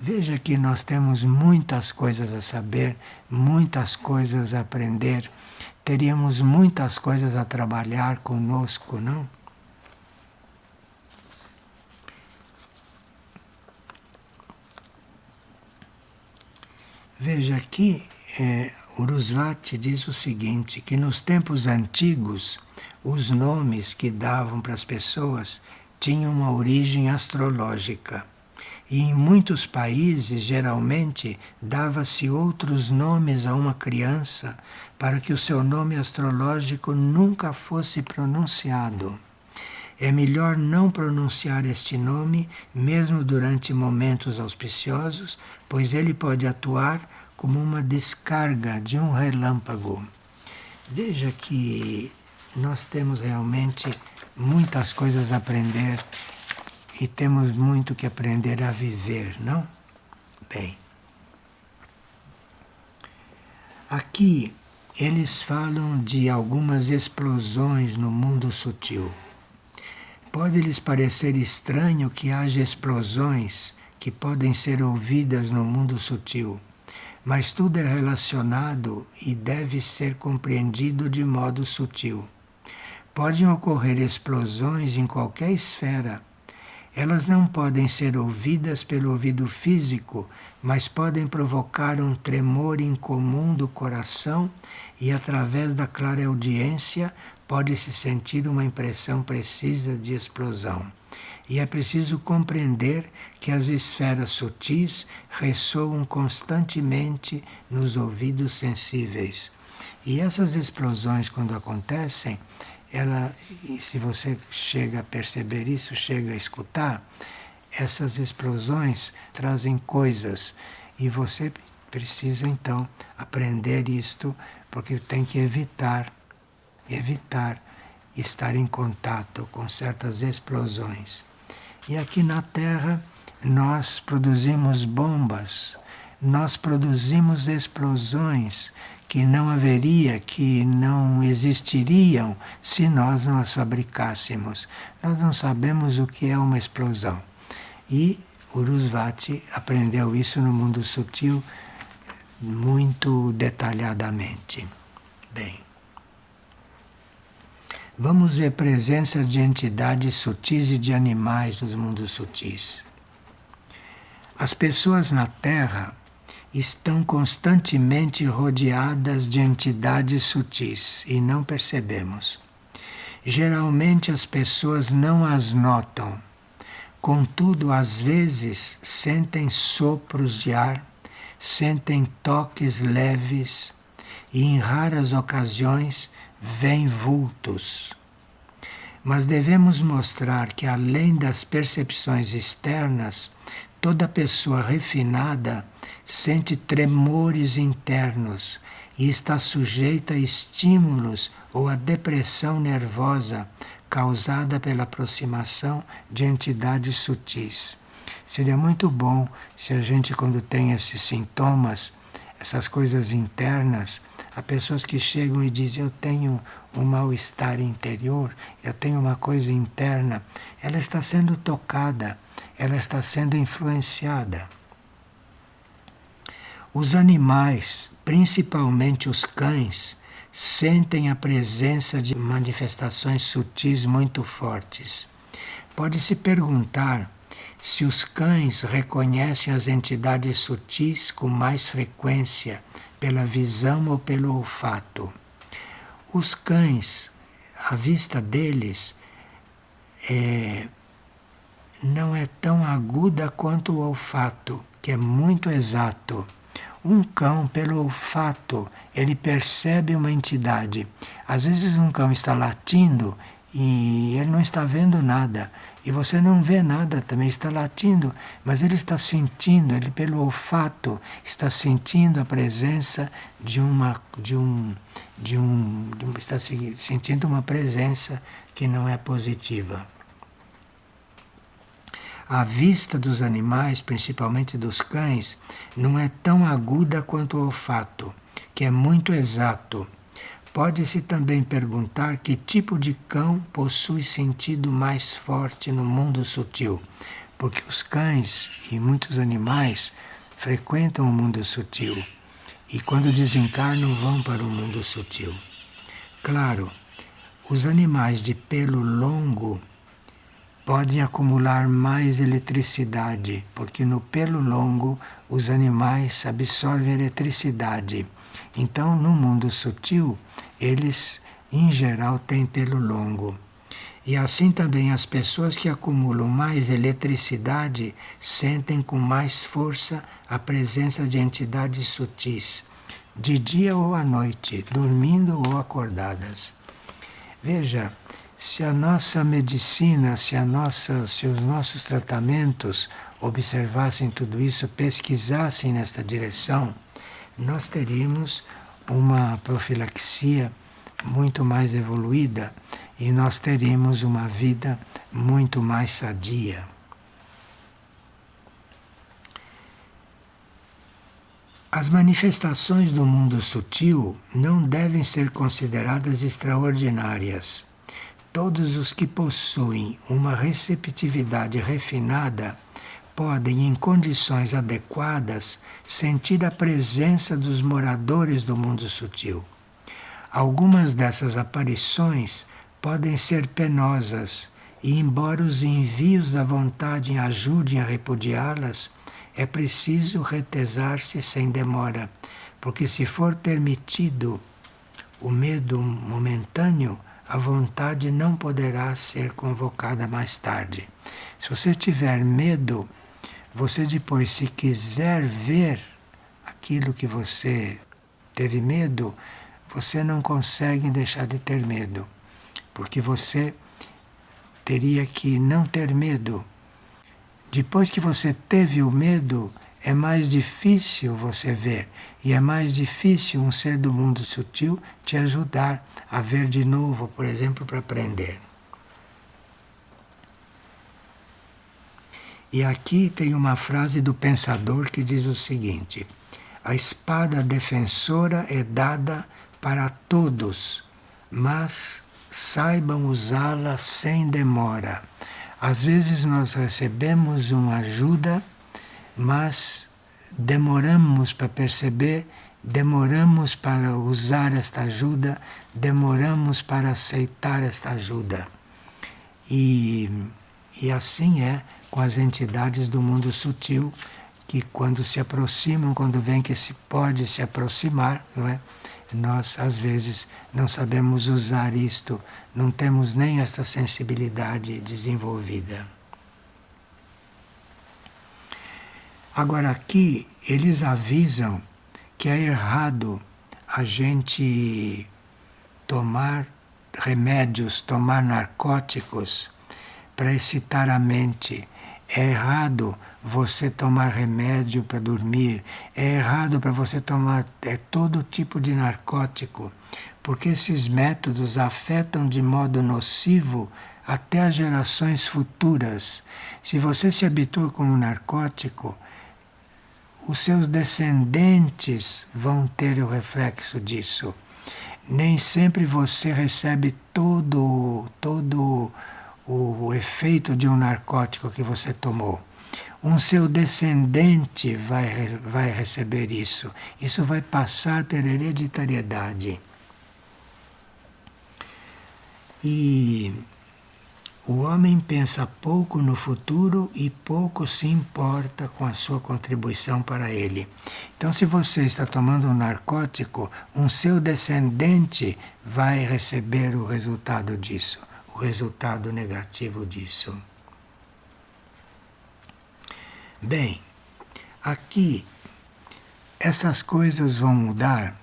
Veja que nós temos muitas coisas a saber, muitas coisas a aprender, teríamos muitas coisas a trabalhar conosco, não? Veja aqui, Urusvati diz o seguinte, que nos tempos antigos, os nomes que davam para as pessoas tinham uma origem astrológica. E em muitos países, geralmente, dava-se outros nomes a uma criança para que o seu nome astrológico nunca fosse pronunciado. É melhor não pronunciar este nome, mesmo durante momentos auspiciosos, pois ele pode atuar como uma descarga de um relâmpago. Veja que nós temos realmente muitas coisas a aprender e temos muito que aprender a viver, não? Bem, aqui eles falam de algumas explosões no mundo sutil. Pode lhes parecer estranho que haja explosões que podem ser ouvidas no mundo sutil, mas tudo é relacionado e deve ser compreendido de modo sutil. Podem ocorrer explosões em qualquer esfera. Elas não podem ser ouvidas pelo ouvido físico, mas podem provocar um tremor incomum do coração e, através da clareaudiência, pode-se sentir uma impressão precisa de explosão. E é preciso compreender que as esferas sutis ressoam constantemente nos ouvidos sensíveis. E essas explosões, quando acontecem, se você chega a perceber isso, chega a escutar, essas explosões trazem coisas. E você precisa, então, aprender isto, porque tem que evitar estar em contato com certas explosões. E aqui na Terra nós produzimos bombas, nós produzimos explosões que não haveria, que não existiriam se nós não as fabricássemos. Nós não sabemos o que é uma explosão. E Urusvati aprendeu isso no mundo sutil muito detalhadamente. Bem, vamos ver presença de entidades sutis e de animais nos mundos sutis. As pessoas na Terra estão constantemente rodeadas de entidades sutis e não percebemos. Geralmente as pessoas não as notam, contudo, às vezes sentem sopros de ar, sentem toques leves e, em raras ocasiões, veem vultos. Mas devemos mostrar que, além das percepções externas, toda pessoa refinada sente tremores internos e está sujeita a estímulos ou a depressão nervosa causada pela aproximação de entidades sutis. Seria muito bom se a gente, quando tem esses sintomas, essas coisas internas, há pessoas que chegam e dizem: eu tenho um mal-estar interior, eu tenho uma coisa interna. Ela está sendo tocada, ela está sendo influenciada. Os animais, principalmente os cães, sentem a presença de manifestações sutis muito fortes. Pode-se perguntar se os cães reconhecem as entidades sutis com mais frequência pela visão ou pelo olfato. Os cães, a vista deles não é tão aguda quanto o olfato, que é muito exato. Um cão, pelo olfato, ele percebe uma entidade. Às vezes um cão está latindo e ele não está vendo nada. E você não vê nada, também está latindo, mas ele está sentindo, ele pelo olfato está sentindo a presença está sentindo uma presença que não é positiva. A vista dos animais, principalmente dos cães, não é tão aguda quanto o olfato, que é muito exato. Pode-se também perguntar que tipo de cão possui sentido mais forte no mundo sutil, porque os cães e muitos animais frequentam o mundo sutil e quando desencarnam vão para o mundo sutil. Claro, os animais de pelo longo podem acumular mais eletricidade, porque no pelo longo os animais absorvem eletricidade. Então, no mundo sutil, eles, em geral, têm pelo longo. E assim também as pessoas que acumulam mais eletricidade sentem com mais força a presença de entidades sutis, de dia ou à noite, dormindo ou acordadas. Veja, se a nossa medicina, se os nossos tratamentos observassem tudo isso, pesquisassem nesta direção, nós teríamos uma profilaxia muito mais evoluída e nós teríamos uma vida muito mais sadia. As manifestações do mundo sutil não devem ser consideradas extraordinárias. Todos os que possuem uma receptividade refinada podem, em condições adequadas, sentir a presença dos moradores do mundo sutil. Algumas dessas aparições podem ser penosas e, embora os envios da vontade ajudem a repudiá-las, é preciso retesar-se sem demora, porque se for permitido o medo momentâneo, a vontade não poderá ser convocada mais tarde. Se você tiver medo, você depois, se quiser ver aquilo que você teve medo, você não consegue deixar de ter medo, porque você teria que não ter medo. Depois que você teve o medo, é mais difícil você ver, e é mais difícil um ser do mundo sutil te ajudar a ver de novo, por exemplo, para aprender. E aqui tem uma frase do pensador que diz o seguinte: a espada defensora é dada para todos, mas saibam usá-la sem demora. Às vezes nós recebemos uma ajuda, mas demoramos para perceber, demoramos para usar esta ajuda, demoramos para aceitar esta ajuda. E assim é com as entidades do mundo sutil, que quando se aproximam, quando vem que se pode se aproximar, não é? Nós, às vezes, não sabemos usar isto, não temos nem esta sensibilidade desenvolvida. Agora, aqui, eles avisam que é errado a gente tomar remédios, tomar narcóticos para excitar a mente. É errado você tomar remédio para dormir, é errado para você tomar todo tipo de narcótico, porque esses métodos afetam de modo nocivo até as gerações futuras. Se você se habitua com um narcótico, os seus descendentes vão ter o reflexo disso. Nem sempre você recebe todo o efeito de um narcótico que você tomou. Um seu descendente vai receber isso. Isso vai passar pela hereditariedade. E o homem pensa pouco no futuro e pouco se importa com a sua contribuição para ele. Então, se você está tomando um narcótico, um seu descendente vai receber o resultado disso, o resultado negativo disso. Bem, aqui essas coisas vão mudar,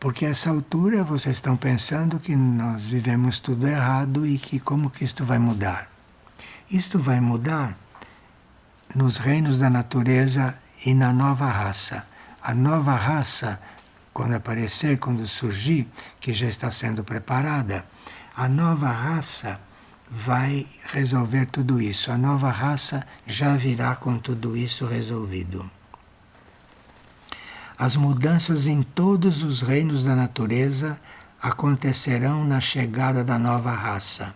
porque a essa altura vocês estão pensando que nós vivemos tudo errado e que como que isto vai mudar? Isto vai mudar nos reinos da natureza e na nova raça. A nova raça, quando aparecer, quando surgir, que já está sendo preparada, a nova raça vai resolver tudo isso. A nova raça já virá com tudo isso resolvido. As mudanças em todos os reinos da natureza acontecerão na chegada da nova raça.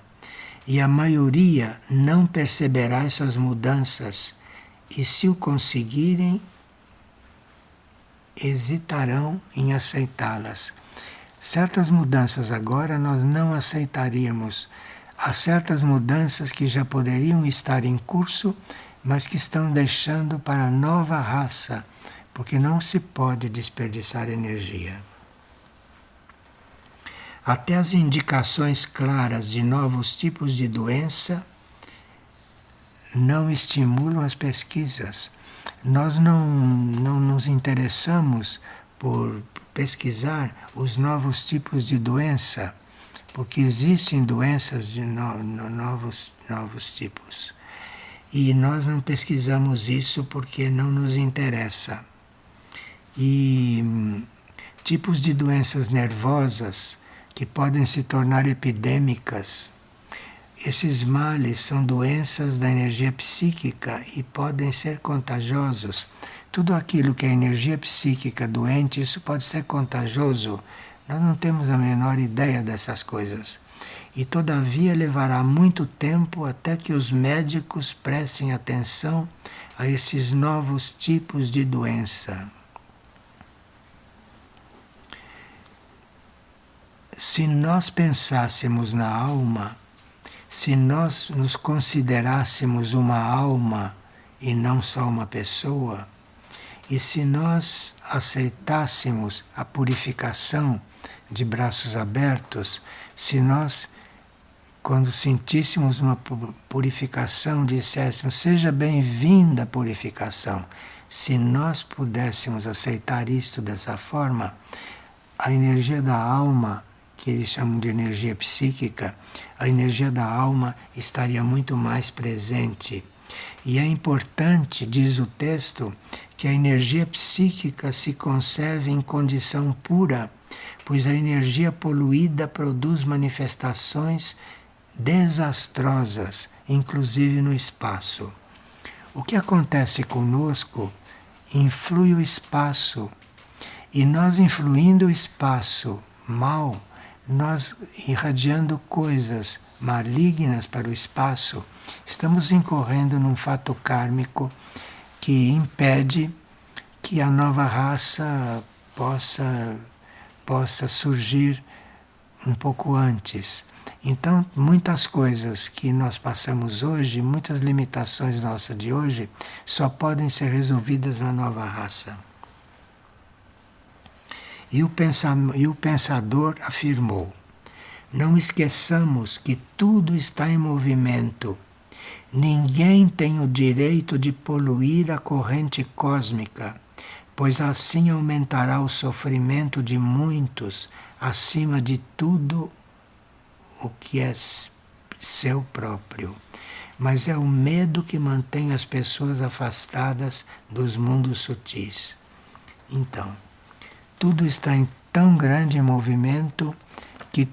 E a maioria não perceberá essas mudanças e, se o conseguirem, hesitarão em aceitá-las. Certas mudanças agora nós não aceitaríamos. Há certas mudanças que já poderiam estar em curso, mas que estão deixando para a nova raça, porque não se pode desperdiçar energia. Até as indicações claras de novos tipos de doença não estimulam as pesquisas. Nós não nos interessamos por pesquisar os novos tipos de doença, porque existem doenças de novos tipos. E nós não pesquisamos isso porque não nos interessa. E tipos de doenças nervosas que podem se tornar epidêmicas. Esses males são doenças da energia psíquica e podem ser contagiosos. Tudo aquilo que é energia psíquica doente, isso pode ser contagioso. Nós não temos a menor ideia dessas coisas. E todavia levará muito tempo até que os médicos prestem atenção a esses novos tipos de doença. Se nós pensássemos na alma, se nós nos considerássemos uma alma e não só uma pessoa, e se nós aceitássemos a purificação de braços abertos, se nós, quando sentíssemos uma purificação, disséssemos, seja bem-vinda a purificação, se nós pudéssemos aceitar isto dessa forma, a energia da alma, que eles chamam de energia psíquica, a energia da alma estaria muito mais presente. E é importante, diz o texto, que a energia psíquica se conserve em condição pura, pois a energia poluída produz manifestações desastrosas, inclusive no espaço. O que acontece conosco influi o espaço, e nós influindo o espaço mal, nós irradiando coisas malignas para o espaço, estamos incorrendo num fato kármico que impede que a nova raça possa surgir um pouco antes. Então, muitas coisas que nós passamos hoje, muitas limitações nossas de hoje, só podem ser resolvidas na nova raça. E o pensador afirmou: não esqueçamos que tudo está em movimento. Ninguém tem o direito de poluir a corrente cósmica, pois assim aumentará o sofrimento de muitos acima de tudo o que é seu próprio. mas é o medo que mantém as pessoas afastadas dos mundos sutis. Então, tudo está em tão grande movimento que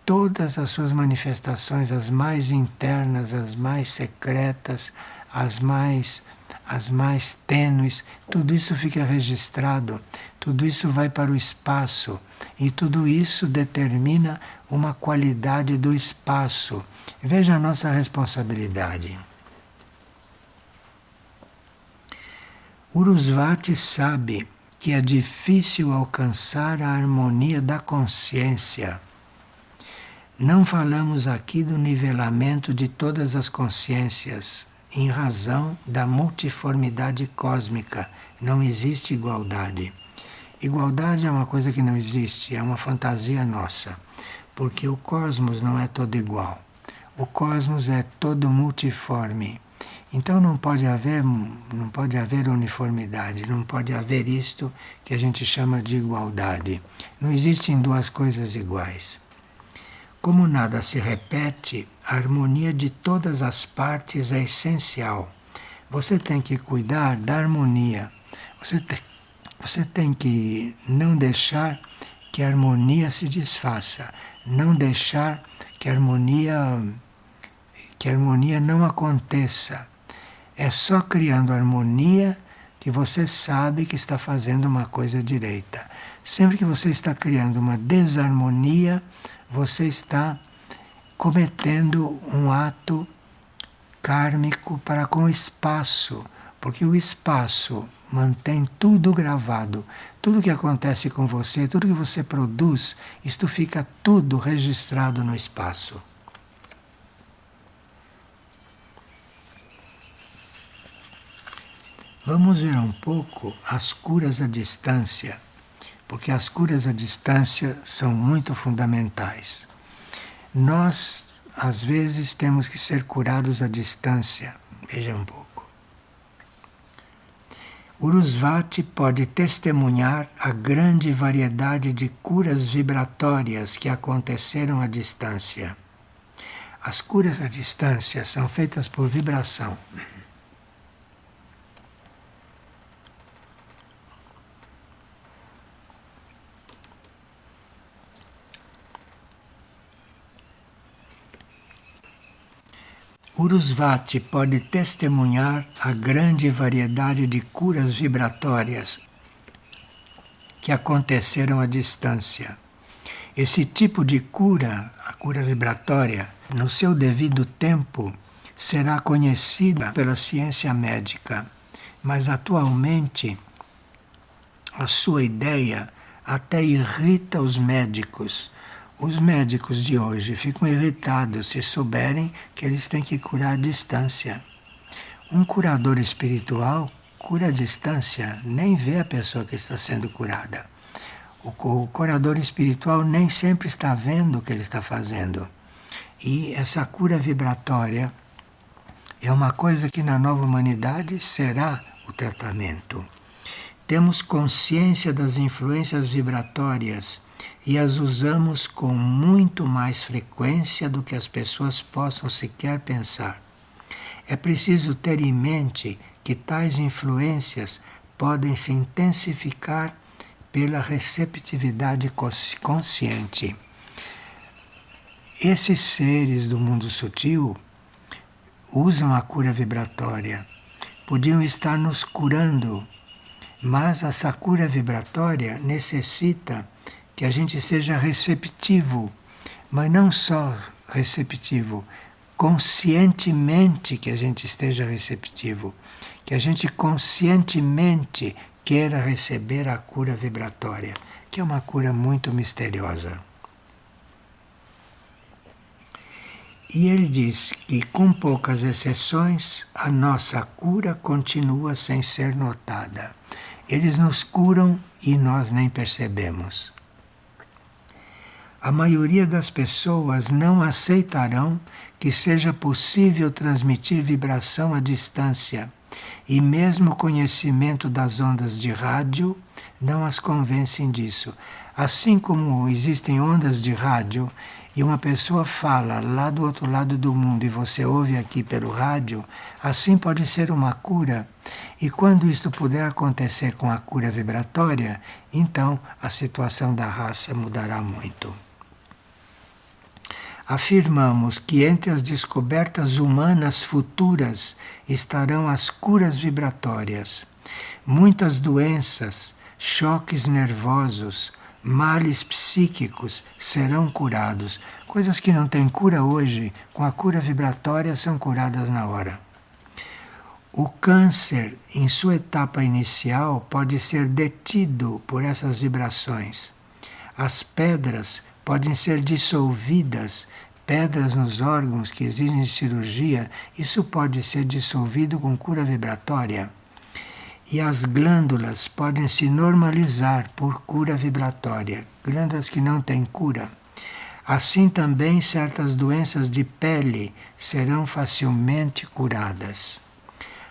todas as suas manifestações, as mais internas, as mais secretas, as mais tênues, tudo isso fica registrado, tudo isso vai para o espaço e tudo isso determina uma qualidade do espaço. Veja a nossa responsabilidade. Urusvati sabe que é difícil alcançar a harmonia da consciência. Não falamos aqui do nivelamento de todas as consciências, em razão da multiformidade cósmica. Não existe igualdade. Igualdade é uma coisa que não existe, é uma fantasia nossa, porque o cosmos não é todo igual. O cosmos é todo multiforme. Então não pode haver uniformidade, não pode haver isto que a gente chama de igualdade. Não existem duas coisas iguais. Como nada se repete, a harmonia de todas as partes é essencial. Você tem que cuidar da harmonia. Você tem que não deixar que a harmonia se desfaça, não deixar que a harmonia não aconteça. É só criando harmonia que você sabe que está fazendo uma coisa direita. Sempre que você está criando uma desarmonia, você está cometendo um ato kármico para com o espaço, porque o espaço mantém tudo gravado. Tudo que acontece com você, tudo que você produz, isto fica tudo registrado no espaço. Vamos ver um pouco as curas à distância, porque as curas à distância são muito fundamentais. Nós, às vezes, temos que ser curados à distância. Veja um pouco. Urusvati pode testemunhar a grande variedade de curas vibratórias que aconteceram à distância. As curas à distância são feitas por vibração. Urusvati pode testemunhar a grande variedade de curas vibratórias que aconteceram à distância. Esse tipo de cura, a cura vibratória, no seu devido tempo, será conhecida pela ciência médica, mas atualmente a sua ideia até irrita os médicos. Os médicos de hoje ficam irritados se souberem que eles têm que curar à distância. Um curador espiritual cura à distância, nem vê a pessoa que está sendo curada. O curador espiritual nem sempre está vendo o que ele está fazendo. E essa cura vibratória é uma coisa que na nova humanidade será o tratamento. Temos consciência das influências vibratórias e as usamos com muito mais frequência do que as pessoas possam sequer pensar. É preciso ter em mente que tais influências podem se intensificar pela receptividade consciente. Esses seres do mundo sutil usam a cura vibratória. Podiam estar nos curando, mas essa cura vibratória necessita que a gente seja receptivo, mas não só receptivo, conscientemente que a gente esteja receptivo, que a gente conscientemente queira receber a cura vibratória, que é uma cura muito misteriosa. E ele diz que, com poucas exceções, a nossa cura continua sem ser notada. Eles nos curam e nós nem percebemos. A maioria das pessoas não aceitarão que seja possível transmitir vibração à distância, e mesmo o conhecimento das ondas de rádio não as convencem disso. Assim como existem ondas de rádio, e uma pessoa fala lá do outro lado do mundo e você ouve aqui pelo rádio, assim pode ser uma cura. E quando isto puder acontecer com a cura vibratória, então a situação da raça mudará muito. Afirmamos que entre as descobertas humanas futuras estarão as curas vibratórias. Muitas doenças, choques nervosos, males psíquicos serão curados. Coisas que não têm cura hoje, com a cura vibratória são curadas na hora. O câncer, em sua etapa inicial, pode ser detido por essas vibrações. As pedras podem ser dissolvidas, pedras nos órgãos que exigem cirurgia, isso pode ser dissolvido com cura vibratória. E as glândulas podem se normalizar por cura vibratória, glândulas que não têm cura. Assim também certas doenças de pele serão facilmente curadas.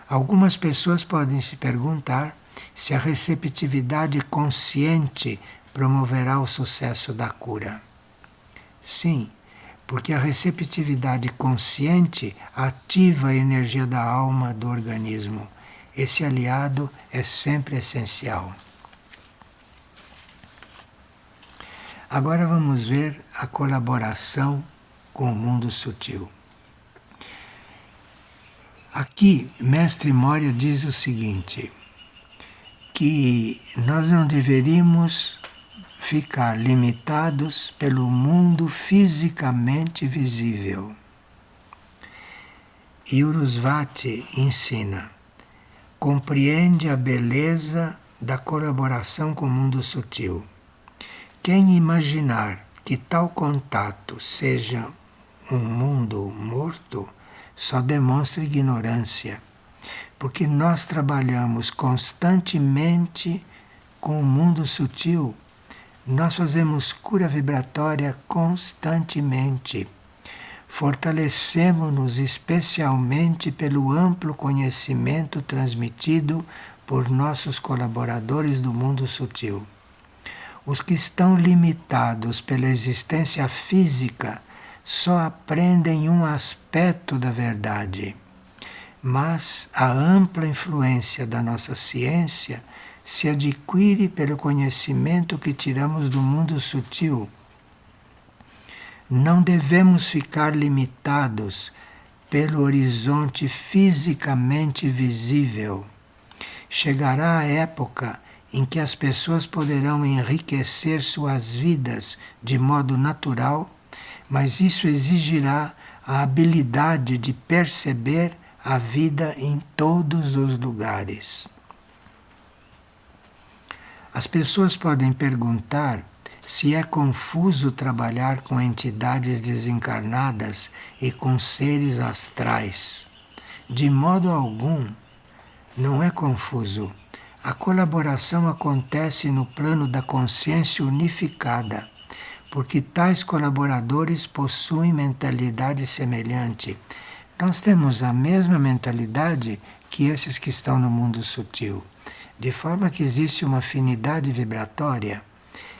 Algumas pessoas podem se perguntar se a receptividade consciente promoverá o sucesso da cura. Sim, porque a receptividade consciente ativa a energia da alma do organismo. Esse aliado é sempre essencial. Agora vamos ver a colaboração com o mundo sutil. Aqui, Mestre Moria diz o seguinte, que nós não deveríamos ficar limitados pelo mundo fisicamente visível. E Urusvati ensina, compreende a beleza da colaboração com o mundo sutil. Quem imaginar que tal contato seja um mundo morto, só demonstra ignorância, porque nós trabalhamos constantemente com o mundo sutil, nós fazemos cura vibratória constantemente, fortalecemos-nos especialmente pelo amplo conhecimento transmitido por nossos colaboradores do mundo sutil. Os que estão limitados pela existência física só aprendem um aspecto da verdade, mas a ampla influência da nossa ciência se adquire pelo conhecimento que tiramos do mundo sutil. Não devemos ficar limitados pelo horizonte fisicamente visível. Chegará a época em que as pessoas poderão enriquecer suas vidas de modo natural, mas isso exigirá a habilidade de perceber a vida em todos os lugares. As pessoas podem perguntar se é confuso trabalhar com entidades desencarnadas e com seres astrais. De modo algum, não é confuso. A colaboração acontece no plano da consciência unificada, porque tais colaboradores possuem mentalidade semelhante. Nós temos a mesma mentalidade que esses que estão no mundo sutil, de forma que existe uma afinidade vibratória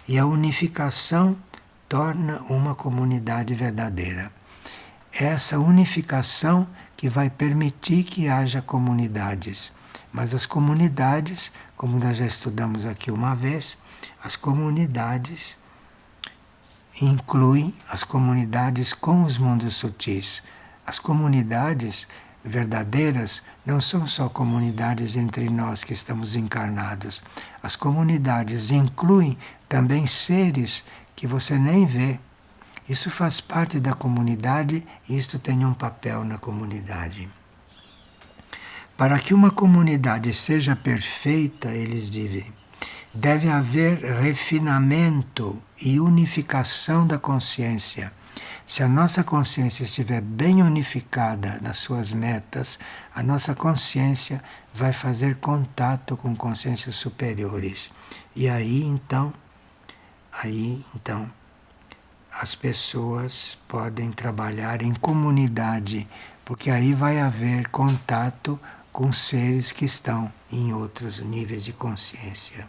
e a unificação torna uma comunidade verdadeira. Essa unificação que vai permitir que haja comunidades. Mas as comunidades, como nós já estudamos aqui uma vez, as comunidades incluem as comunidades com os mundos sutis. As comunidades verdadeiras não são só comunidades entre nós que estamos encarnados. As comunidades incluem também seres que você nem vê. Isso faz parte da comunidade e isto tem um papel na comunidade. Para que uma comunidade seja perfeita, eles dizem, deve haver refinamento e unificação da consciência. Se a nossa consciência estiver bem unificada nas suas metas, a nossa consciência vai fazer contato com consciências superiores. E aí então, as pessoas podem trabalhar em comunidade, porque aí vai haver contato com seres que estão em outros níveis de consciência.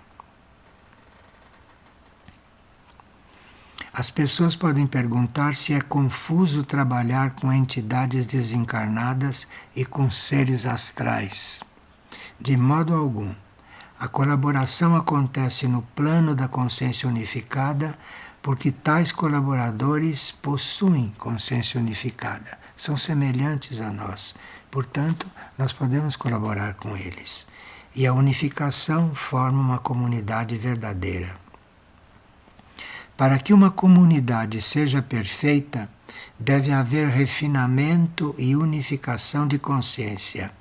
As pessoas podem perguntar se é confuso trabalhar com entidades desencarnadas e com seres astrais. De modo algum. A colaboração acontece no plano da consciência unificada porque tais colaboradores possuem consciência unificada, são semelhantes a nós. Portanto, nós podemos colaborar com eles. E a unificação forma uma comunidade verdadeira. Para que uma comunidade seja perfeita, deve haver refinamento e unificação de consciência.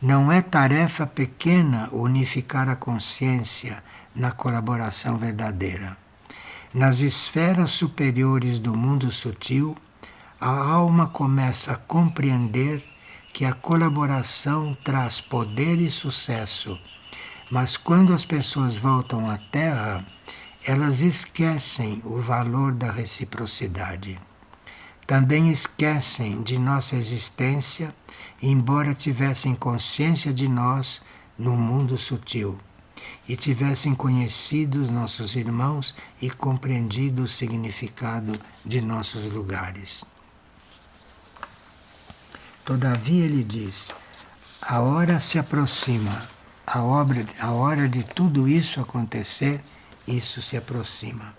Não é tarefa pequena unificar a consciência na colaboração verdadeira. Nas esferas superiores do mundo sutil, a alma começa a compreender que a colaboração traz poder e sucesso. Mas quando as pessoas voltam à Terra, elas esquecem o valor da reciprocidade. Também esquecem de nossa existência, embora tivessem consciência de nós no mundo sutil e tivessem conhecido os nossos irmãos e compreendido o significado de nossos lugares. Todavia, ele diz, a hora se aproxima, a hora de tudo isso acontecer, isso se aproxima.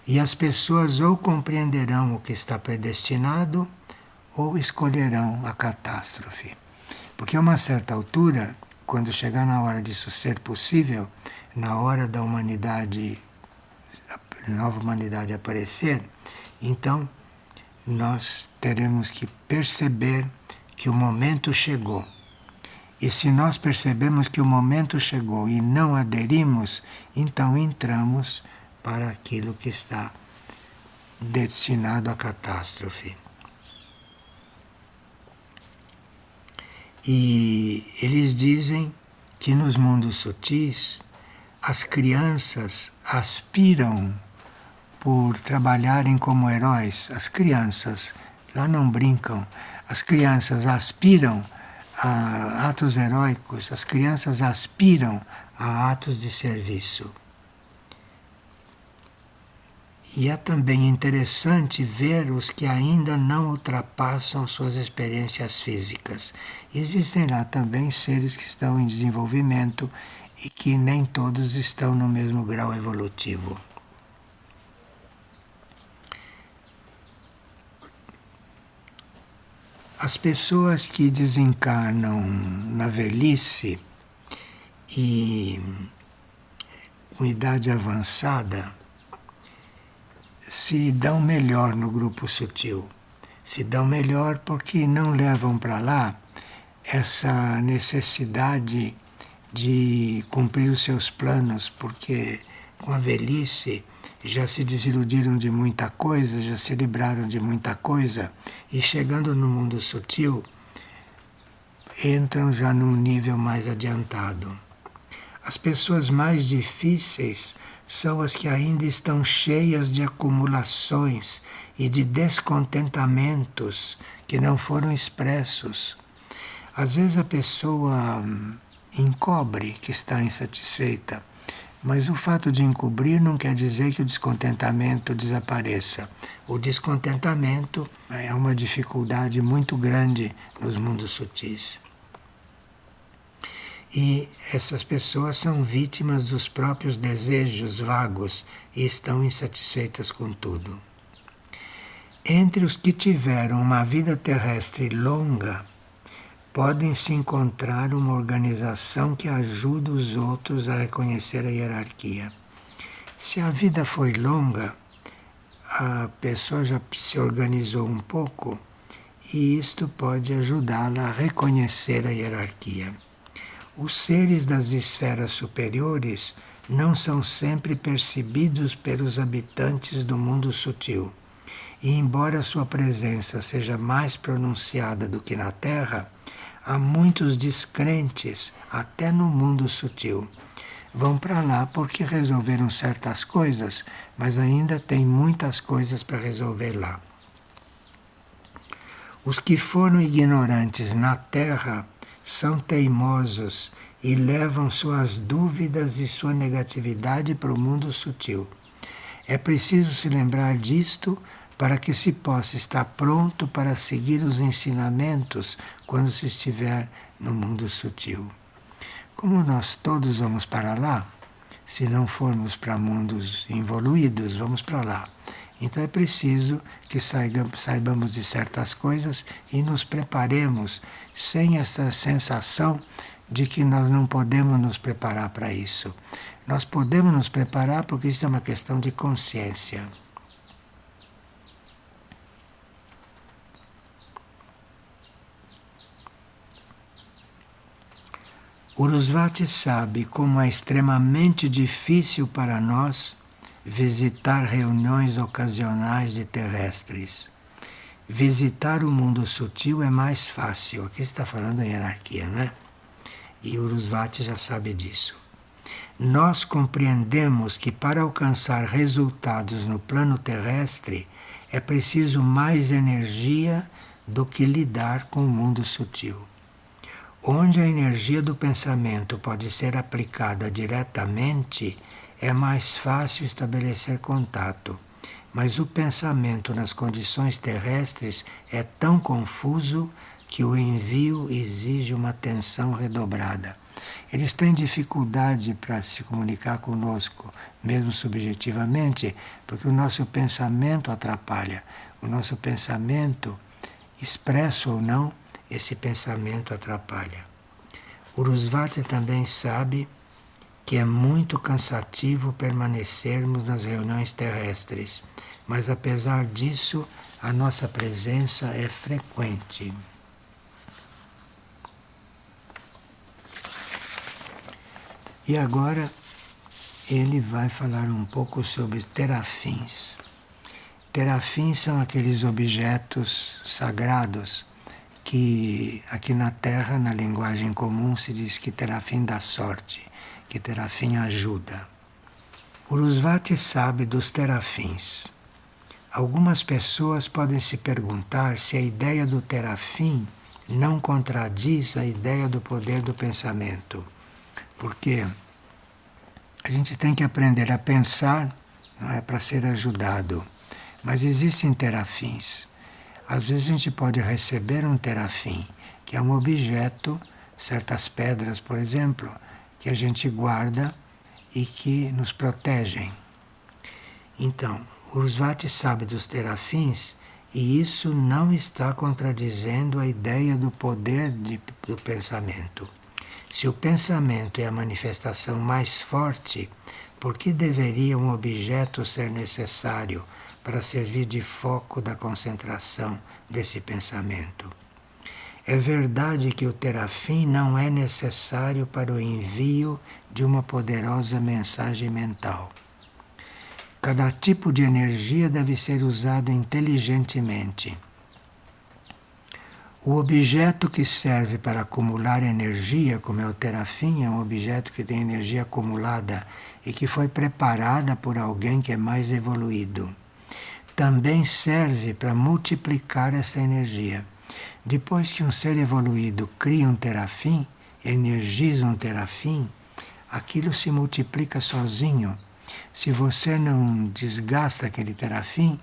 E as pessoas ou compreenderão o que está predestinado ou escolherão a catástrofe. Porque a uma certa altura, quando chegar na hora disso ser possível, na hora da humanidade, a nova humanidade aparecer, então nós teremos que perceber que o momento chegou. E se nós percebemos que o momento chegou e não aderimos, então entramos para aquilo que está destinado à catástrofe. E eles dizem que nos mundos sutis as crianças aspiram por trabalharem como heróis. As crianças lá não brincam. As crianças aspiram a atos heróicos, as crianças aspiram a atos de serviço. E é também interessante ver os que ainda não ultrapassam suas experiências físicas. Existem lá também seres que estão em desenvolvimento e que nem todos estão no mesmo grau evolutivo. As pessoas que desencarnam na velhice e com idade avançada se dão melhor no grupo sutil. Se dão melhor porque não levam para lá essa necessidade de cumprir os seus planos, porque com a velhice já se desiludiram de muita coisa, já se libraram de muita coisa, e chegando no mundo sutil, entram já num nível mais adiantado. As pessoas mais difíceis são as que ainda estão cheias de acumulações e de descontentamentos que não foram expressos. Às vezes a pessoa encobre que está insatisfeita, mas o fato de encobrir não quer dizer que o descontentamento desapareça. O descontentamento é uma dificuldade muito grande nos mundos sutis. E essas pessoas são vítimas dos próprios desejos vagos e estão insatisfeitas com tudo. Entre os que tiveram uma vida terrestre longa, podem-se encontrar uma organização que ajuda os outros a reconhecer a hierarquia. Se a vida foi longa, a pessoa já se organizou um pouco e isto pode ajudá-la a reconhecer a hierarquia. Os seres das esferas superiores não são sempre percebidos pelos habitantes do mundo sutil. E embora sua presença seja mais pronunciada do que na Terra, há muitos descrentes, até no mundo sutil. Vão para lá porque resolveram certas coisas, mas ainda tem muitas coisas para resolver lá. Os que foram ignorantes na Terra são teimosos e levam suas dúvidas e sua negatividade para o mundo sutil. É preciso se lembrar disto para que se possa estar pronto para seguir os ensinamentos quando se estiver no mundo sutil. Como nós todos vamos para lá, se não formos para mundos evoluídos, vamos para lá. Então é preciso que saibamos de certas coisas e nos preparemos sem essa sensação de que nós não podemos nos preparar para isso. Nós podemos nos preparar porque isso é uma questão de consciência. Urusvati sabe como é extremamente difícil para nós visitar reuniões ocasionais de terrestres. Visitar o mundo sutil é mais fácil. Aqui está falando da hierarquia, não é? E Urusvati já sabe disso. Nós compreendemos que para alcançar resultados no plano terrestre é preciso mais energia do que lidar com o mundo sutil. Onde a energia do pensamento pode ser aplicada diretamente, é mais fácil estabelecer contato. Mas o pensamento nas condições terrestres é tão confuso que o envio exige uma atenção redobrada. Eles têm dificuldade para se comunicar conosco, mesmo subjetivamente, porque o nosso pensamento atrapalha. O nosso pensamento, expresso ou não, esse pensamento atrapalha. Urusvati também sabe que é muito cansativo permanecermos nas reuniões terrestres, mas apesar disso, a nossa presença é frequente. E agora ele vai falar um pouco sobre terafins. Terafins são aqueles objetos sagrados que aqui na Terra, na linguagem comum, se diz que terafim dá sorte, que terafim ajuda. Urusvati sabe dos terafins. Algumas pessoas podem se perguntar se a ideia do terafim não contradiz a ideia do poder do pensamento. Porque a gente tem que aprender a pensar, não é para ser ajudado. Mas existem terafins. Às vezes a gente pode receber um terafim, que é um objeto, certas pedras, por exemplo, que a gente guarda e que nos protegem. Então, Urusvati sabe dos terafins e isso não está contradizendo a ideia do poder do pensamento. Se o pensamento é a manifestação mais forte, por que deveria um objeto ser necessário para servir de foco da concentração desse pensamento? É verdade que o terafim não é necessário para o envio de uma poderosa mensagem mental. Cada tipo de energia deve ser usado inteligentemente. O objeto que serve para acumular energia, como é o terafim, é um objeto que tem energia acumulada e que foi preparada por alguém que é mais evoluído. Também serve para multiplicar essa energia. Depois que um ser evoluído cria um terafim, energiza um terafim, aquilo se multiplica sozinho. Se você não desgasta aquele terafim,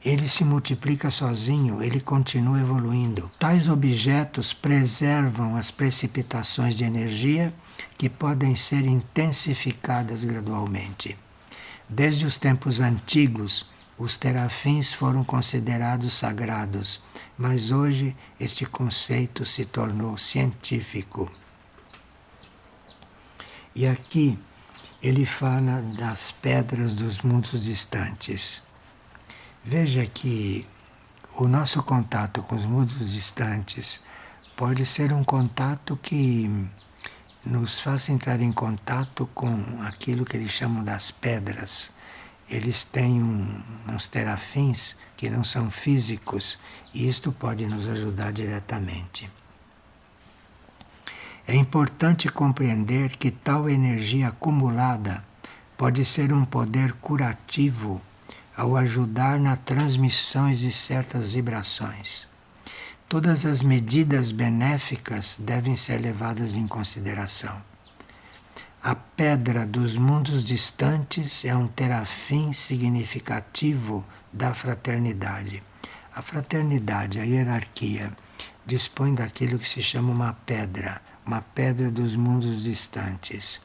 ele se multiplica sozinho, ele continua evoluindo. Tais objetos preservam as precipitações de energia que podem ser intensificadas gradualmente. Desde os tempos antigos, os terafins foram considerados sagrados, mas hoje este conceito se tornou científico. E aqui ele fala das pedras dos mundos distantes. Veja que o nosso contato com os mundos distantes pode ser um contato que nos faça entrar em contato com aquilo que eles chamam das pedras. Eles têm uns terafins que não são físicos e isto pode nos ajudar diretamente. É importante compreender que tal energia acumulada pode ser um poder curativo ao ajudar na transmissão de certas vibrações. Todas as medidas benéficas devem ser levadas em consideração. A pedra dos mundos distantes é um terafim significativo da fraternidade. A fraternidade, a hierarquia, dispõe daquilo que se chama uma pedra dos mundos distantes.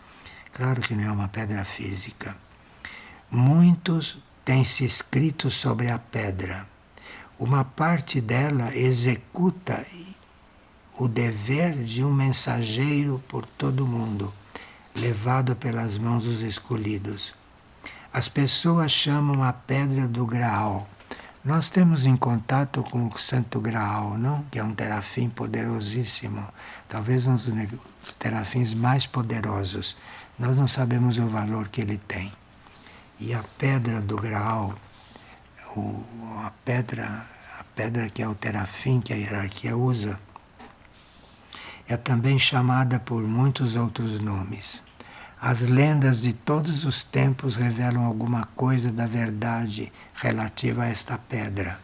Claro que não é uma pedra física. Muitos têm se escrito sobre a pedra. Uma parte dela executa o dever de um mensageiro por todo o mundo, levado pelas mãos dos escolhidos. As pessoas chamam a pedra do Graal. Nós temos em contato com o Santo Graal, não? Que é um terafim poderosíssimo, talvez um dos terafins mais poderosos. Nós não sabemos o valor que ele tem. E a pedra do Graal, a pedra que é o terafim que a hierarquia usa, é também chamada por muitos outros nomes. As lendas de todos os tempos revelam alguma coisa da verdade relativa a esta pedra,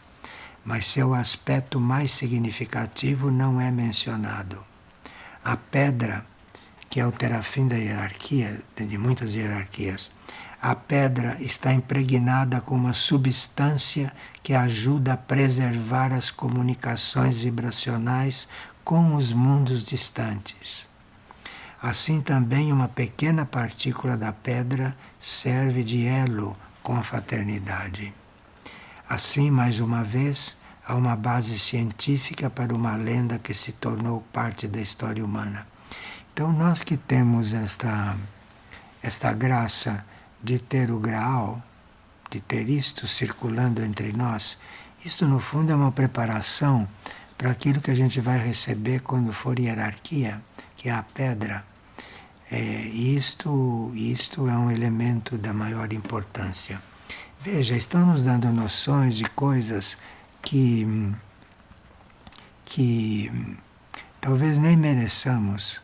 mas seu aspecto mais significativo não é mencionado. A pedra, que é o terafim da hierarquia, de muitas hierarquias, a pedra está impregnada com uma substância que ajuda a preservar as comunicações vibracionais com os mundos distantes. Assim também uma pequena partícula da pedra serve de elo com a fraternidade. Assim, mais uma vez, há uma base científica para uma lenda que se tornou parte da história humana. Então nós que temos esta graça de ter o Graal, de ter isto circulando entre nós, isto no fundo é uma preparação para aquilo que a gente vai receber quando for hierarquia, que é a pedra. Isto é um elemento da maior importância. Veja, estão nos dando noções de coisas que talvez nem mereçamos,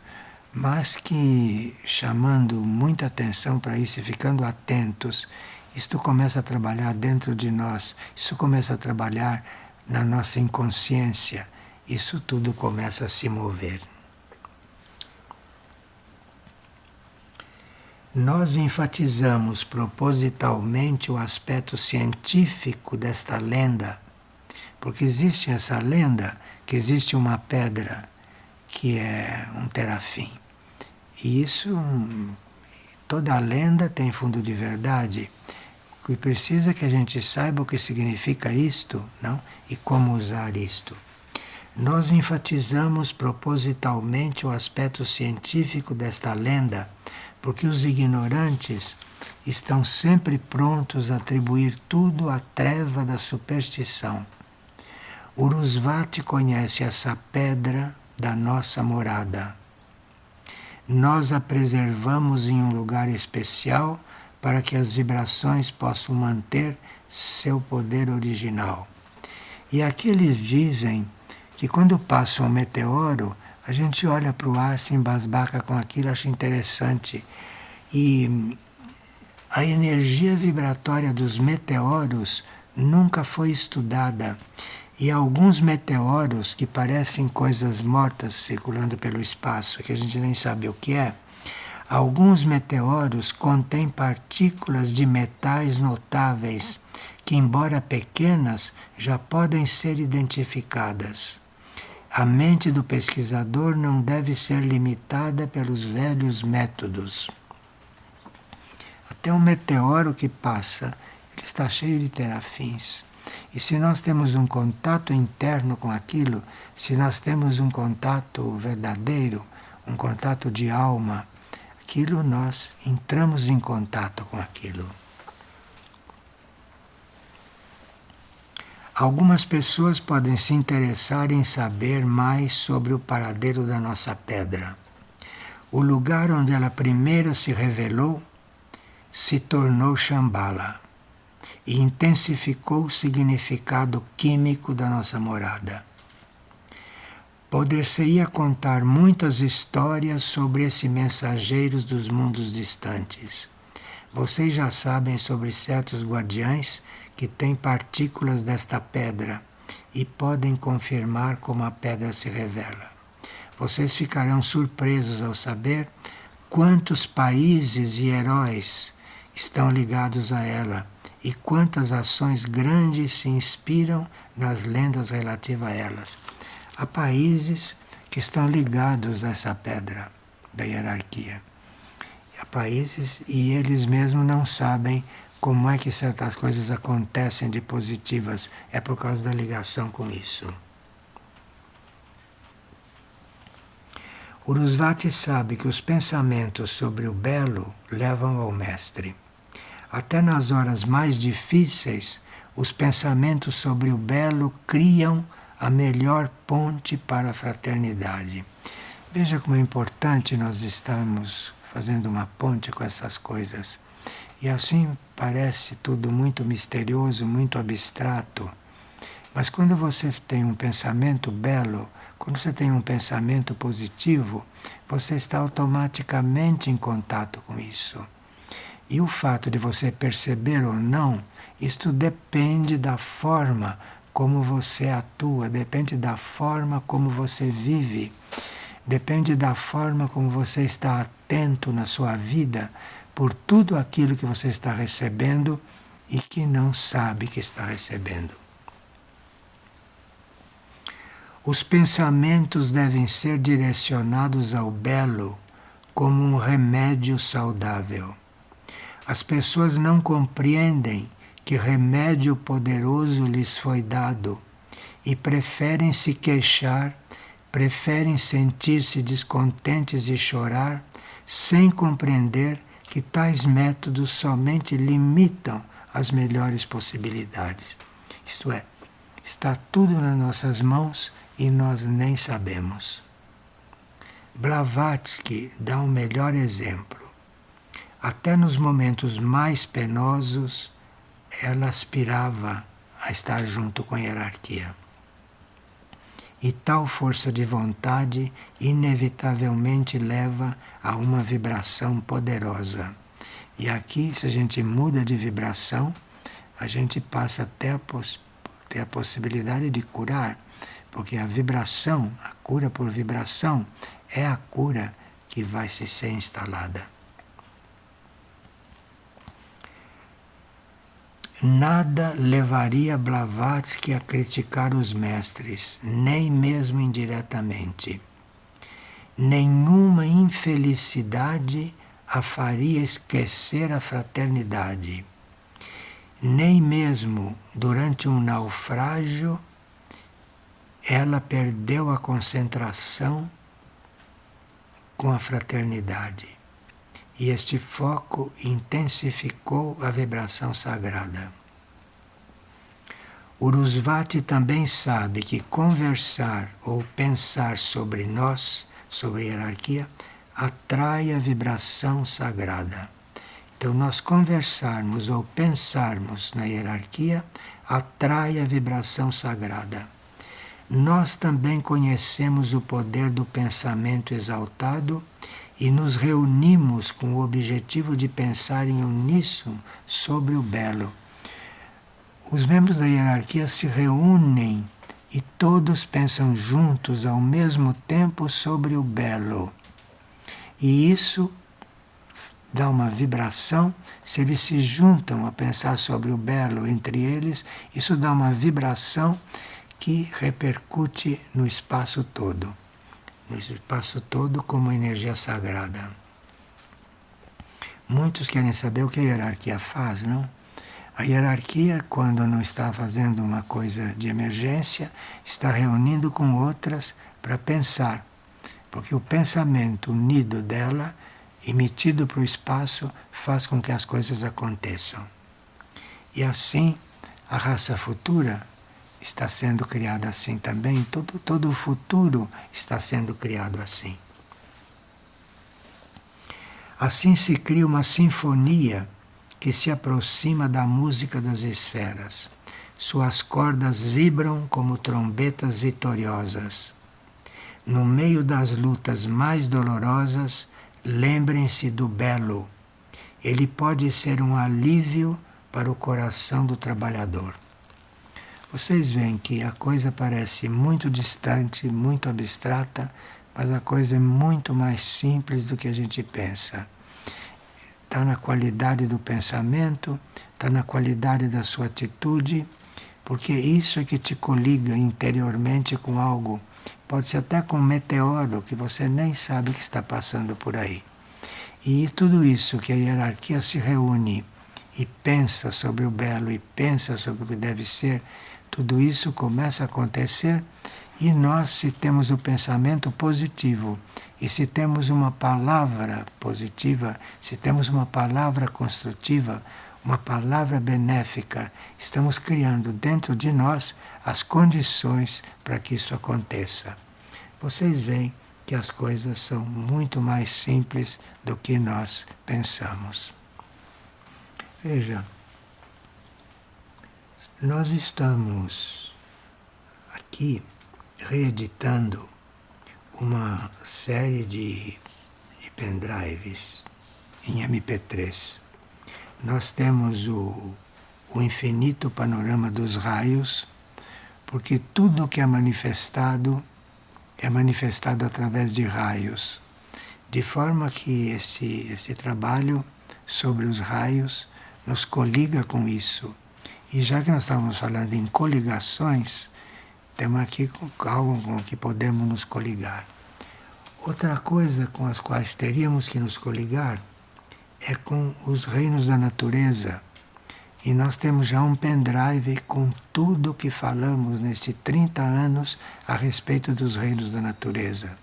mas que, chamando muita atenção para isso e ficando atentos, isto começa a trabalhar dentro de nós, isso começa a trabalhar na nossa inconsciência, isso tudo começa a se mover. Nós enfatizamos propositalmente o aspecto científico desta lenda, porque existe essa lenda que existe uma pedra que é um terafim. E isso, toda a lenda tem fundo de verdade. O que precisa é que a gente saiba o que significa isto, não? E como usar isto. Nós enfatizamos propositalmente o aspecto científico desta lenda, porque os ignorantes estão sempre prontos a atribuir tudo à treva da superstição. Urusvati conhece essa pedra da nossa morada. Nós a preservamos em um lugar especial para que as vibrações possam manter seu poder original. E aqui eles dizem que quando passa um meteoro, a gente olha para o ar, se embasbaca com aquilo, acha interessante. E a energia vibratória dos meteoros nunca foi estudada. E alguns meteoros que parecem coisas mortas circulando pelo espaço, que a gente nem sabe o que é, alguns meteoros contêm partículas de metais notáveis que, embora pequenas, já podem ser identificadas. A mente do pesquisador não deve ser limitada pelos velhos métodos. Até um meteoro que passa, ele está cheio de terafins. E se nós temos um contato interno com aquilo, se nós temos um contato verdadeiro, um contato de alma, aquilo nós entramos em contato com aquilo. Algumas pessoas podem se interessar em saber mais sobre o paradeiro da nossa pedra. O lugar onde ela primeiro se revelou se tornou Shambhala e intensificou o significado químico da nossa morada. Poder-se-ia contar muitas histórias sobre esses mensageiros dos mundos distantes. Vocês já sabem sobre certos guardiães que têm partículas desta pedra e podem confirmar como a pedra se revela. Vocês ficarão surpresos ao saber quantos países e heróis estão ligados a ela e quantas ações grandes se inspiram nas lendas relativas a elas. Há países que estão ligados a essa pedra da hierarquia. Há países e eles mesmos não sabem como é que certas coisas acontecem de positivas. É por causa da ligação com isso. Urusvati sabe que os pensamentos sobre o belo levam ao mestre. Até nas horas mais difíceis, os pensamentos sobre o belo criam a melhor ponte para a fraternidade. Veja como é importante nós estarmos fazendo uma ponte com essas coisas. E assim parece tudo muito misterioso, muito abstrato. Mas quando você tem um pensamento belo, quando você tem um pensamento positivo, você está automaticamente em contato com isso. E o fato de você perceber ou não, isto depende da forma como você atua, depende da forma como você vive, depende da forma como você está atento na sua vida por tudo aquilo que você está recebendo e que não sabe que está recebendo. Os pensamentos devem ser direcionados ao belo como um remédio saudável. As pessoas não compreendem que remédio poderoso lhes foi dado e preferem se queixar, preferem sentir-se descontentes e chorar, sem compreender que tais métodos somente limitam as melhores possibilidades. Isto é, está tudo nas nossas mãos e nós nem sabemos. Blavatsky dá o melhor exemplo. Até nos momentos mais penosos, ela aspirava a estar junto com a hierarquia. E tal força de vontade inevitavelmente leva a uma vibração poderosa. E aqui, se a gente muda de vibração, a gente passa até a ter a possibilidade de curar, porque a vibração, a cura por vibração, é a cura que vai se ser instalada. Nada levaria Blavatsky a criticar os mestres, nem mesmo indiretamente. Nenhuma infelicidade a faria esquecer a fraternidade. Nem mesmo durante um naufrágio ela perdeu a concentração com a fraternidade. E este foco intensificou a vibração sagrada. Urusvati também sabe que conversar ou pensar sobre nós, sobre a hierarquia, atrai a vibração sagrada. Então, nós conversarmos ou pensarmos na hierarquia atrai a vibração sagrada. Nós também conhecemos o poder do pensamento exaltado e nos reunimos com o objetivo de pensar em uníssono sobre o belo. Os membros da hierarquia se reúnem e todos pensam juntos ao mesmo tempo sobre o belo. E isso dá uma vibração, se eles se juntam a pensar sobre o belo entre eles, isso dá uma vibração que repercute no espaço todo. No espaço todo como energia sagrada. Muitos querem saber o que a hierarquia faz, não? A hierarquia, quando não está fazendo uma coisa de emergência, está reunindo com outras para pensar. Porque o pensamento unido dela, emitido para o espaço, faz com que as coisas aconteçam. E assim, a raça futura está sendo criada assim também, todo o futuro está sendo criado assim. Assim se cria uma sinfonia que se aproxima da música das esferas. Suas cordas vibram como trombetas vitoriosas. No meio das lutas mais dolorosas, lembrem-se do belo. Ele pode ser um alívio para o coração do trabalhador. Vocês veem que a coisa parece muito distante, muito abstrata, mas a coisa é muito mais simples do que a gente pensa. Está na qualidade do pensamento, está na qualidade da sua atitude, porque isso é que te coliga interiormente com algo. Pode ser até com um meteoro que você nem sabe que está passando por aí. E tudo isso que a hierarquia se reúne e pensa sobre o belo e pensa sobre o que deve ser, tudo isso começa a acontecer e nós, se temos o pensamento positivo e se temos uma palavra positiva, se temos uma palavra construtiva, uma palavra benéfica, estamos criando dentro de nós as condições para que isso aconteça. Vocês veem que as coisas são muito mais simples do que nós pensamos. Veja, nós estamos aqui reeditando uma série de pendrives em MP3. Nós temos o infinito panorama dos raios, porque tudo que é manifestado através de raios. De forma que esse trabalho sobre os raios nos coliga com isso. E já que nós estamos falando em coligações, temos aqui algo com que podemos nos coligar. Outra coisa com as quais teríamos que nos coligar é com os reinos da natureza. E nós temos já um pendrive com tudo o que falamos nestes 30 anos a respeito dos reinos da natureza.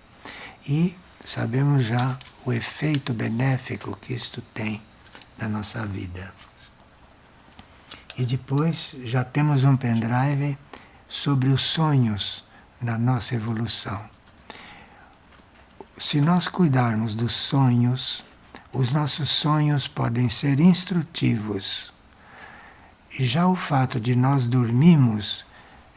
E sabemos já o efeito benéfico que isto tem na nossa vida. E depois já temos um pendrive sobre os sonhos na nossa evolução. Se nós cuidarmos dos sonhos, os nossos sonhos podem ser instrutivos. E já o fato de nós dormirmos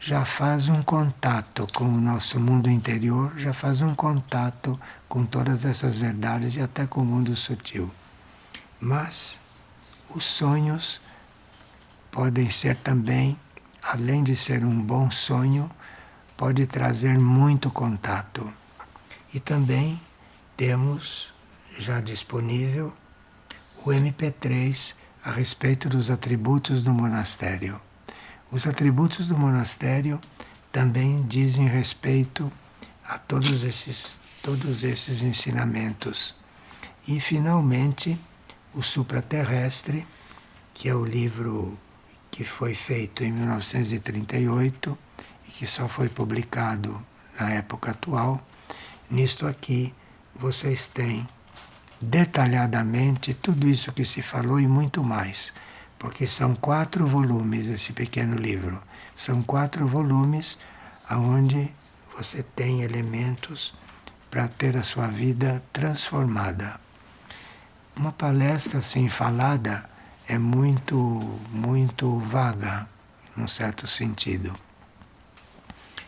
já faz um contato com o nosso mundo interior, já faz um contato com todas essas verdades e até com o mundo sutil. Mas os sonhos podem ser também, além de ser um bom sonho, pode trazer muito contato. E também temos já disponível o MP3 a respeito dos atributos do monastério. Os atributos do monastério também dizem respeito a todos esses ensinamentos. E, finalmente, o Supraterrestre, que é o livro que foi feito em 1938 e que só foi publicado na época atual. Nisto aqui vocês têm detalhadamente tudo isso que se falou e muito mais, porque são 4 volumes esse pequeno livro. São 4 volumes onde você tem elementos para ter a sua vida transformada. Uma palestra assim falada é muito vaga, num certo sentido.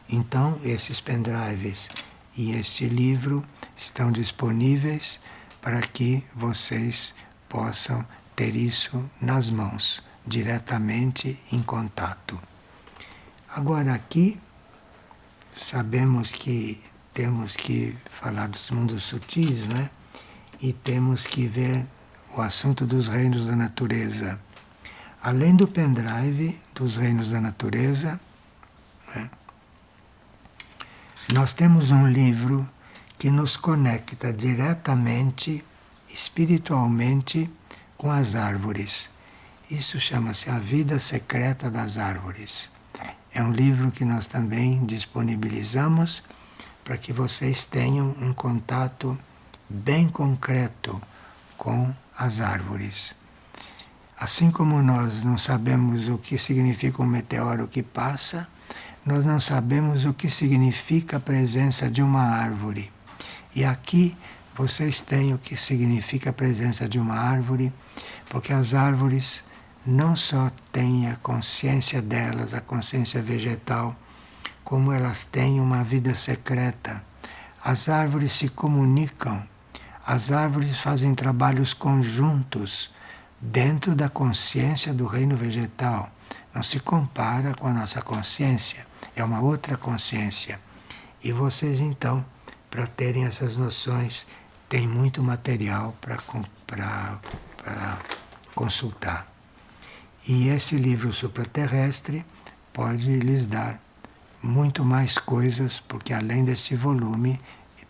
Então, esses pendrives e este livro estão disponíveis para que vocês possam ter isso nas mãos, diretamente em contato. Agora aqui, sabemos que temos que falar dos mundos sutis, né? E temos que ver o assunto dos reinos da natureza. Além do pendrive dos reinos da natureza, né? Nós temos um livro que nos conecta diretamente, espiritualmente, com as árvores. Isso chama-se A Vida Secreta das Árvores. É um livro que nós também disponibilizamos para que vocês tenham um contato bem concreto com as árvores. Assim como nós não sabemos o que significa um meteoro que passa, nós não sabemos o que significa a presença de uma árvore. E aqui vocês têm o que significa a presença de uma árvore, porque as árvores não só têm a consciência delas, a consciência vegetal, como elas têm uma vida secreta. As árvores se comunicam, as árvores fazem trabalhos conjuntos dentro da consciência do reino vegetal. Não se compara com a nossa consciência, é uma outra consciência. E vocês então para terem essas noções. Tem muito material para consultar. E esse livro supraterrestre pode lhes dar muito mais coisas, porque além deste volume,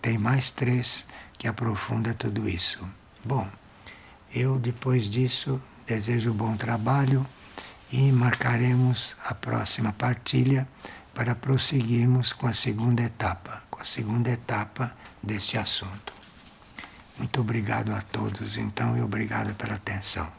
tem mais 3 que aprofunda tudo isso. Bom, eu depois disso desejo bom trabalho e marcaremos a próxima partilha para prosseguirmos com a segunda etapa desse assunto. Muito obrigado a todos, então, e obrigado pela atenção.